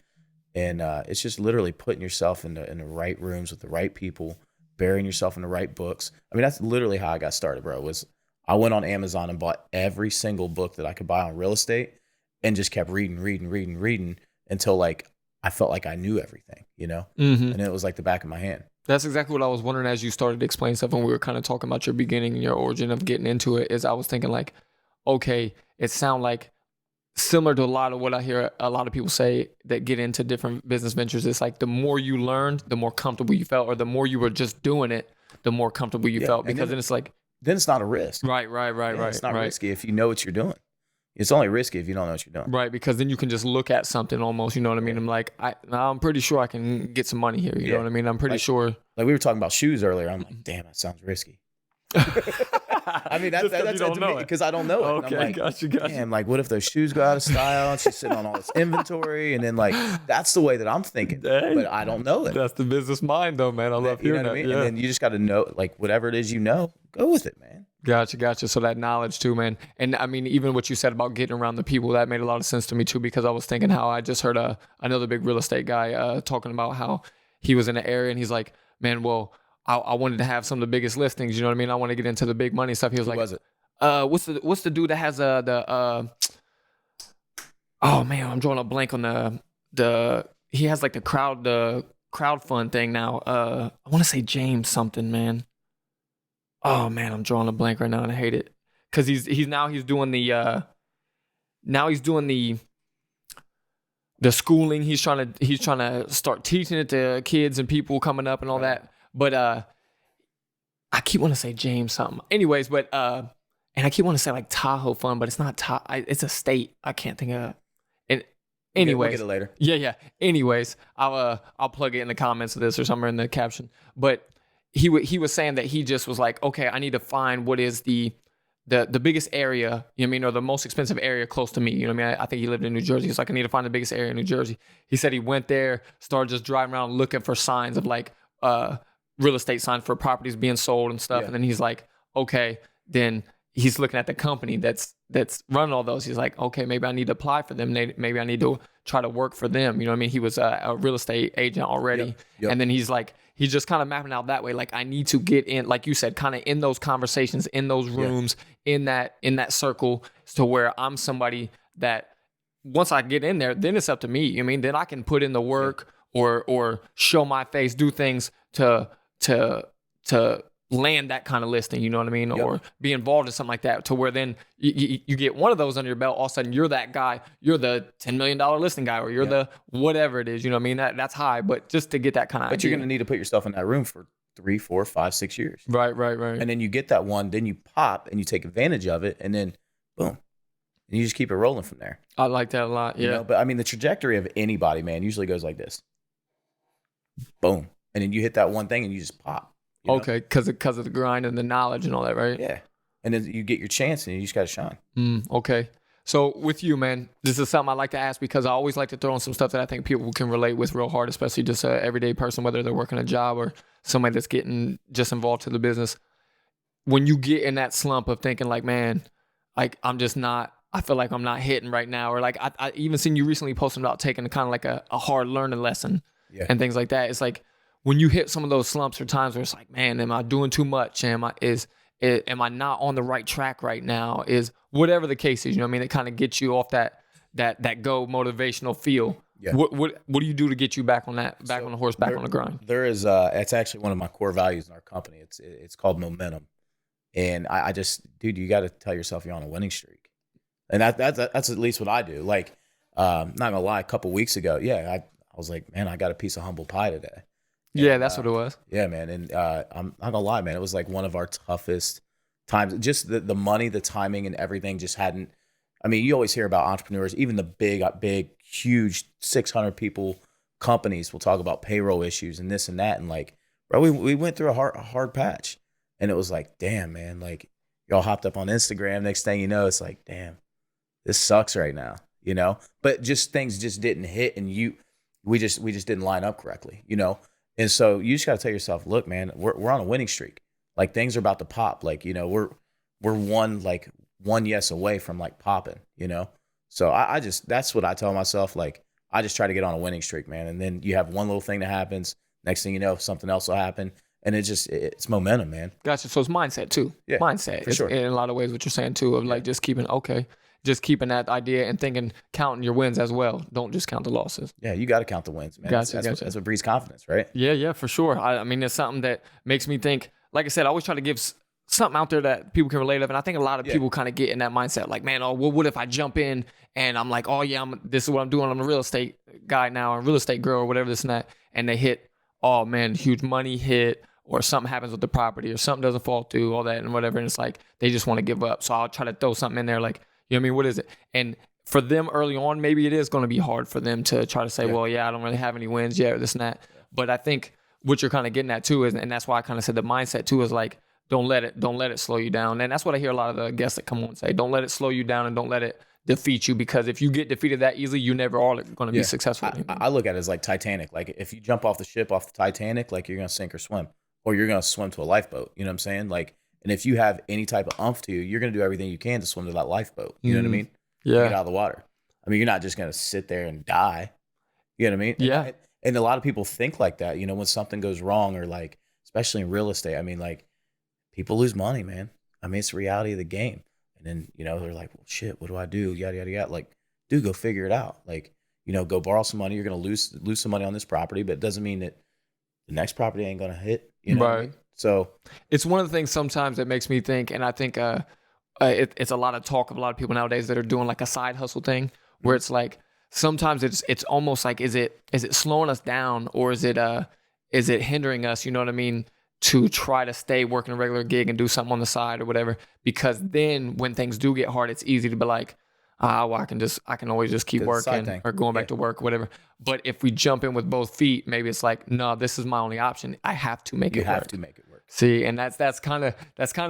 And it's just literally putting yourself in the right rooms with the right people, burying yourself in the right books. I mean, that's literally how I got started, bro. Was I went on Amazon and bought every single book that I could buy on real estate and just kept reading until, like, I felt like I knew everything, Mm-hmm. And it was like the back of my hand.
That's exactly what I was wondering as you started to explain stuff, and we were kind of talking about your beginning and your origin of getting into it. Is I was thinking like, okay, it sounds like similar to a lot of what I hear a lot of people say that get into different business ventures. It's like the more you learned, the more comfortable you felt, or the more you were just doing it, the more comfortable you felt. Because then it's like,
then it's not a risk.
Right.
It's not risky if you know what you're doing. It's only risky if you don't know what you're doing.
Right, because then you can just look at something almost, you know what I mean? I'm like, I'm pretty sure I can get some money here, you know what I mean? I'm pretty sure.
Like, we were talking about shoes earlier. I'm like, damn, that sounds risky. I mean, that's to me because I don't know it.
Okay,
like,
gotcha.
Damn, like, what if those shoes go out of style and she's sitting on all this inventory? And then, like, that's the way that I'm thinking. Dang. But I don't know it.
That's the business mind, though, man. I love hearing that. I mean?
Yeah. And then you just got to know, like, whatever it is go with it, man.
Gotcha. So that knowledge too, man. And I mean, even what you said about getting around the people, that made a lot of sense to me too, because I was thinking how I just heard another big real estate guy talking about how he was in the area and he's like, man, well, I wanted to have some of the biggest listings. You know what I mean? I want to get into the big money stuff. He was like,
was it?
What's the dude that has oh man, I'm drawing a blank on he has like the crowd fund thing now. I want to say James something, man. Oh man, I'm drawing a blank right now and I hate it. Cause he's doing the schooling. He's trying to start teaching it to kids and people coming up and all that. But I keep wanting to say James something. Anyways, but and I keep wanting to say like Tahoe Fund, but it's not it's a state. I can't think of. And anyways,
we'll get it later.
Yeah. Anyways, I'll plug it in the comments of this or somewhere in the caption. But he was saying that he just was like, okay, I need to find what is the biggest area, you know what I mean, or the most expensive area close to me. You know what I mean? I think he lived in New Jersey. He's like, I need to find the biggest area in New Jersey. He said he went there, started just driving around looking for signs of like real estate signs for properties being sold and stuff. Yeah. And then he's like, okay, then he's looking at the company that's running all those. He's like, okay, maybe I need to apply for them. Maybe I need to try to work for them. You know what I mean? He was a real estate agent already. Yep. And then he's like, he's just kind of mapping out that way. Like, I need to get in, like you said, kind of in those conversations, in those rooms, in that circle, to where I'm somebody that once I get in there, then it's up to me. You know what I mean? Then I can put in the work or show my face, do things to land that kind of listing, you know what I mean? Yep. Or be involved in something like that, to where then you get one of those under your belt, all of a sudden you're that guy, you're the $10 million listing guy, or you're the whatever it is, you know what I mean? That's high, but just to get that kind of
But idea. You're going to need to put yourself in that room for 3, 4, 5, 6 years.
Right.
And then you get that one, then you pop and you take advantage of it, and then boom. And you just keep it rolling from there.
I like that a lot, yeah.
But I mean, the trajectory of anybody, man, usually goes like this. Boom. And then you hit that one thing and you just pop.
Okay, because of the grind and the knowledge and all that, right?
Yeah. And then you get your chance and you just got to shine.
Okay. So with you, man, this is something I like to ask because I always like to throw in some stuff that I think people can relate with real hard, especially just an everyday person, whether they're working a job or somebody that's getting just involved to the business. When you get in that slump of thinking like, man, like I'm just not I feel like I'm not hitting right now. Or like I even seen you recently posting about taking kind of like a hard learning lesson and things like that. It's like when you hit some of those slumps or times where it's like, man, am I doing too much? Am I not on the right track right now? Is whatever the case is, you know what I mean? It kind of gets you off that go motivational feel.
Yeah.
What do you do to get you back on that, on the horse, back on the grind?
There is it's actually one of my core values in our company. It's called momentum. And I just, dude, you got to tell yourself you're on a winning streak. And that's at least what I do. Like, not gonna lie, a couple weeks ago, I was like, man, I got a piece of humble pie today.
And, that's what it was.
Yeah, man. And I'm not gonna lie, man, it was like one of our toughest times. Just the money, the timing, and everything just hadn't. I mean, you always hear about entrepreneurs, even the big, huge 600 people companies will talk about payroll issues and this and that. And like, bro, we went through a hard patch, and it was like, damn, man, like y'all hopped up on Instagram. Next thing you know, it's like, damn, this sucks right now, you know. But just things just didn't hit, and we just didn't line up correctly, you know. And so you just got to tell yourself, look, man, we're on a winning streak. Like things are about to pop. Like, you know, we're one yes away from like popping, you know? So I just, that's what I tell myself. Like, I just try to get on a winning streak, man. And then you have one little thing that happens. Next thing you know, something else will happen. And it's momentum, man.
Gotcha. So it's mindset too. Yeah, mindset.
For sure.
In a lot of ways, what you're saying too, of like just keeping that idea and thinking, counting your wins as well. Don't just count the losses.
Yeah, you got to count the wins, man.
Gotcha.
That's what breeds confidence, right?
Yeah, for sure. I mean, it's something that makes me think, like I said, I always try to give something out there that people can relate to. And I think a lot of people kind of get in that mindset, like, man, what if I jump in and I'm like, oh yeah, this is what I'm doing. I'm a real estate guy now, or real estate girl, or whatever this and that. And they hit, oh man, huge money hit, or something happens with the property, or something doesn't fall through, all that and whatever. And it's like, they just want to give up. So I'll try to throw something in there like, you know what I mean? What is it? And for them early on, maybe it is going to be hard for them to try to say, well, I don't really have any wins yet, or this and that. But I think what you're kind of getting at too is, and that's why I kind of said the mindset too is like, don't let it slow you down. And that's what I hear a lot of the guests that come on say. Don't let it slow you down, and don't let it defeat you, because if you get defeated that easily, you never are going to be successful.
I look at it as like Titanic. Like if you jump off the Titanic, like you're going to sink or swim, or you're going to swim to a lifeboat. You know what I'm saying? Like, and if you have any type of umph to you, you're going to do everything you can to swim to that lifeboat. You know what I mean?
Yeah.
Get out of the water. I mean, you're not just going to sit there and die. You know what I mean?
Yeah.
And a lot of people think like that, you know, when something goes wrong, or like, especially in real estate, I mean, like, people lose money, man. I mean, it's the reality of the game. And then, you know, they're like, well, shit, what do I do? Yada, yada, yada. Like, dude, go figure it out. Like, you know, go borrow some money. You're going to lose some money on this property, but it doesn't mean that the next property ain't going to hit. You know what I mean? So
it's one of the things sometimes that makes me think, and I think it's a lot of talk of a lot of people nowadays that are doing like a side hustle thing, where it's like, sometimes it's almost like, is it slowing us down, or is it hindering us? You know what I mean? To try to stay working a regular gig and do something on the side or whatever, because then when things do get hard, it's easy to be like, well, I can always just keep working or going back to work or whatever. But if we jump in with both feet, maybe it's like, no, this is my only option. I have to make it work.
You have to make it work.
See, and that's kind of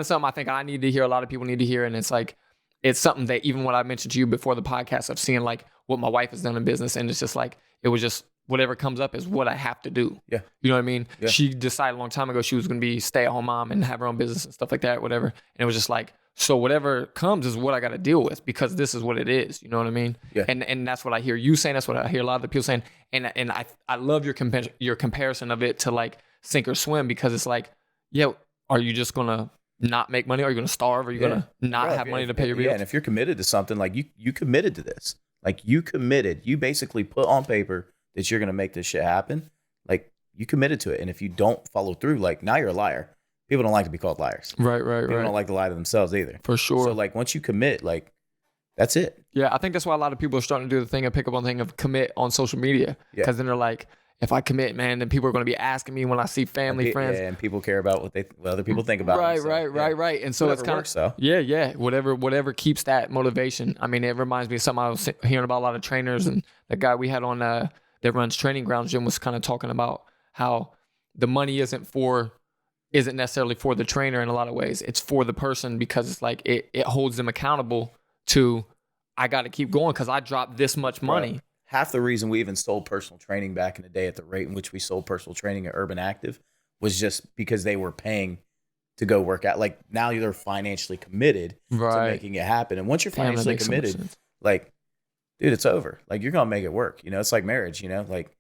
something I think I need to hear. A lot of people need to hear, and it's like, it's something that even when I mentioned to you before the podcast of seeing like what my wife has done in business, and it's just like, it was just, whatever comes up is what I have to do.
Yeah.
You know what I mean?
Yeah.
She decided a long time ago she was going to be stay-at-home mom and have her own business and stuff like that, whatever. And it was just like, so whatever comes is what I got to deal with, because this is what it is. You know what I mean?
Yeah.
And that's what I hear you saying. That's what I hear a lot of the people saying. And I love your comparison of it to like sink or swim, because it's like, yeah, are you just going to not make money? Are you going to starve? Are you going to not have money to pay your bills?
Yeah, and if you're committed to something, like you committed to this. Like you basically put on paper that you're going to make this shit happen. Like you committed to it. And if you don't follow through, like now you're a liar. People don't like to be called liars.
Right.
People don't like to lie to themselves either.
For sure.
So like once you commit, like that's it.
Yeah, I think that's why a lot of people are starting to do the thing and pick up on the thing of commit on social media. Because then they're like, if I commit, man, then people are going to be asking me when I see family, friends.
Yeah, and people care about what other people think about them.
Right. And so it's kind of, yeah. Whatever keeps that motivation. I mean, it reminds me of something I was hearing about a lot of trainers, and the guy we had on that runs Training Grounds Gym was kind of talking about how the money isn't necessarily for the trainer in a lot of ways. It's for the person, because it's like it holds them accountable to, I got to keep going because I dropped this much money.
Right. Half the reason we even sold personal training back in the day at the rate in which we sold personal training at Urban Active was just because they were paying to go work out. Like now you're financially committed to
Right.
making it happen. And once you're
Damn, that
financially
makes so much
committed,
sense.
like, dude, it's over. Like you're gonna make it work. You know, it's like marriage. You know, like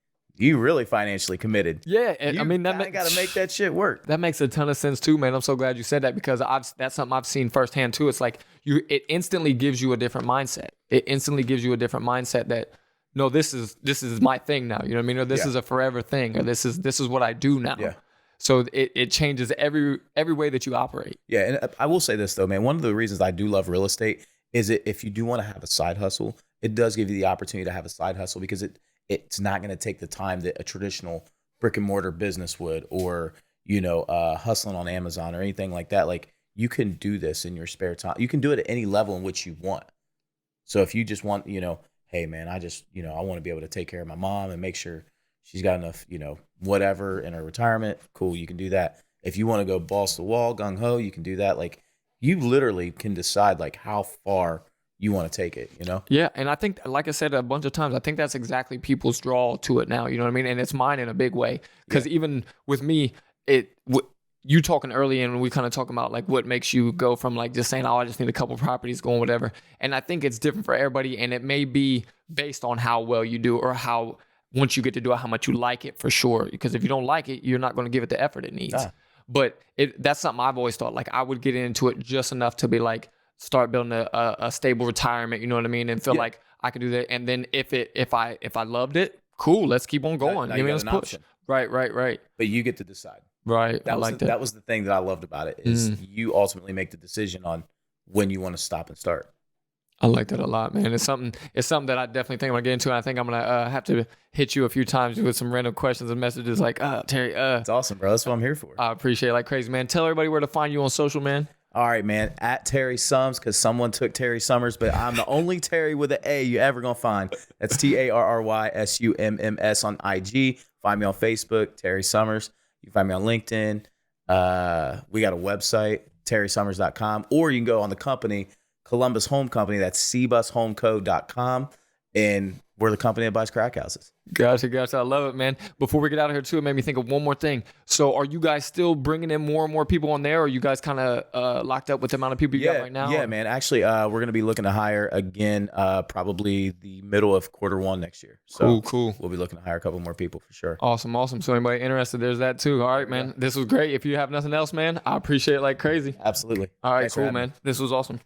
you really financially committed.
Yeah, I mean that
got to make that shit work.
That makes a ton of sense too, man. I'm so glad you said that because that's something I've seen firsthand too. It's like it instantly gives you a different mindset. It instantly gives you a different mindset that no, this is my thing now. You know what I mean? Or this is a forever thing. Or this is what I do now.
Yeah.
So it changes every way that you operate.
Yeah, and I will say this though, man. One of the reasons I do love real estate is if you do want to have a side hustle, it does give you the opportunity to have a side hustle because it's not going to take the time that a traditional brick and mortar business would, or hustling on Amazon or anything like that. Like you can do this in your spare time. You can do it at any level in which you want. So if you just want, hey man, I just I want to be able to take care of my mom and make sure she's got enough, whatever in her retirement. Cool, you can do that. If you want to go balls to the wall, gung ho, you can do that. Like you literally can decide like how far you want to take it,
Yeah, and I think, like I said a bunch of times, I think that's exactly people's draw to it now. You know what I mean? And it's mine in a big way because even with me, you talking early and we kind of talking about like what makes you go from like just saying, oh, I just need a couple properties going, whatever. And I think it's different for everybody, and it may be based on how well you do or how once you get to do it, how much you like it for sure. Because if you don't like it, you're not going to give it the effort it needs. But that's something I've always thought. Like I would get into it just enough to be like, start building a stable retirement, you know what I mean? And feel like I could do that. And then if I loved it, cool, let's keep on going.
Now
You
you
know,
got
let's
an
push.
option.
Right.
But you get to decide.
Right.
That was the thing that I loved about it is you ultimately make the decision on when you want to stop and start.
I like that a lot, man. It's something that I definitely think I'm gonna get into. And I think I'm gonna have to hit you a few times with some random questions and messages like, Terry,
It's awesome, bro. That's what I'm here for.
I appreciate it like crazy, man. Tell everybody where to find you on social, man.
All right, man. At Terry Sums, because someone took Terry Summers, but I'm the only Terry with an A you ever gonna find. That's TarrySumms on IG. Find me on Facebook, Terry Summers. You can find me on LinkedIn. We got a website, terrysummers.com, or you can go on the company, Columbus Home Company. That's cbushomeco.com. And we're the company that buys crack houses.
Gotcha. I love it, man. Before we get out of here too, it made me think of one more thing. So are you guys still bringing in more and more people on there? Or are you guys kind of locked up with the amount of people you got right now?
Yeah, man. Actually, we're going to be looking to hire again probably the middle of Q1 next year. So
cool.
We'll be looking to hire a couple more people for sure.
Awesome. So anybody interested, there's that too. All right, man. This was great. If you have nothing else, man, I appreciate it like crazy.
Absolutely.
All right,
Thanks for
cool,
having me.
man. This was awesome.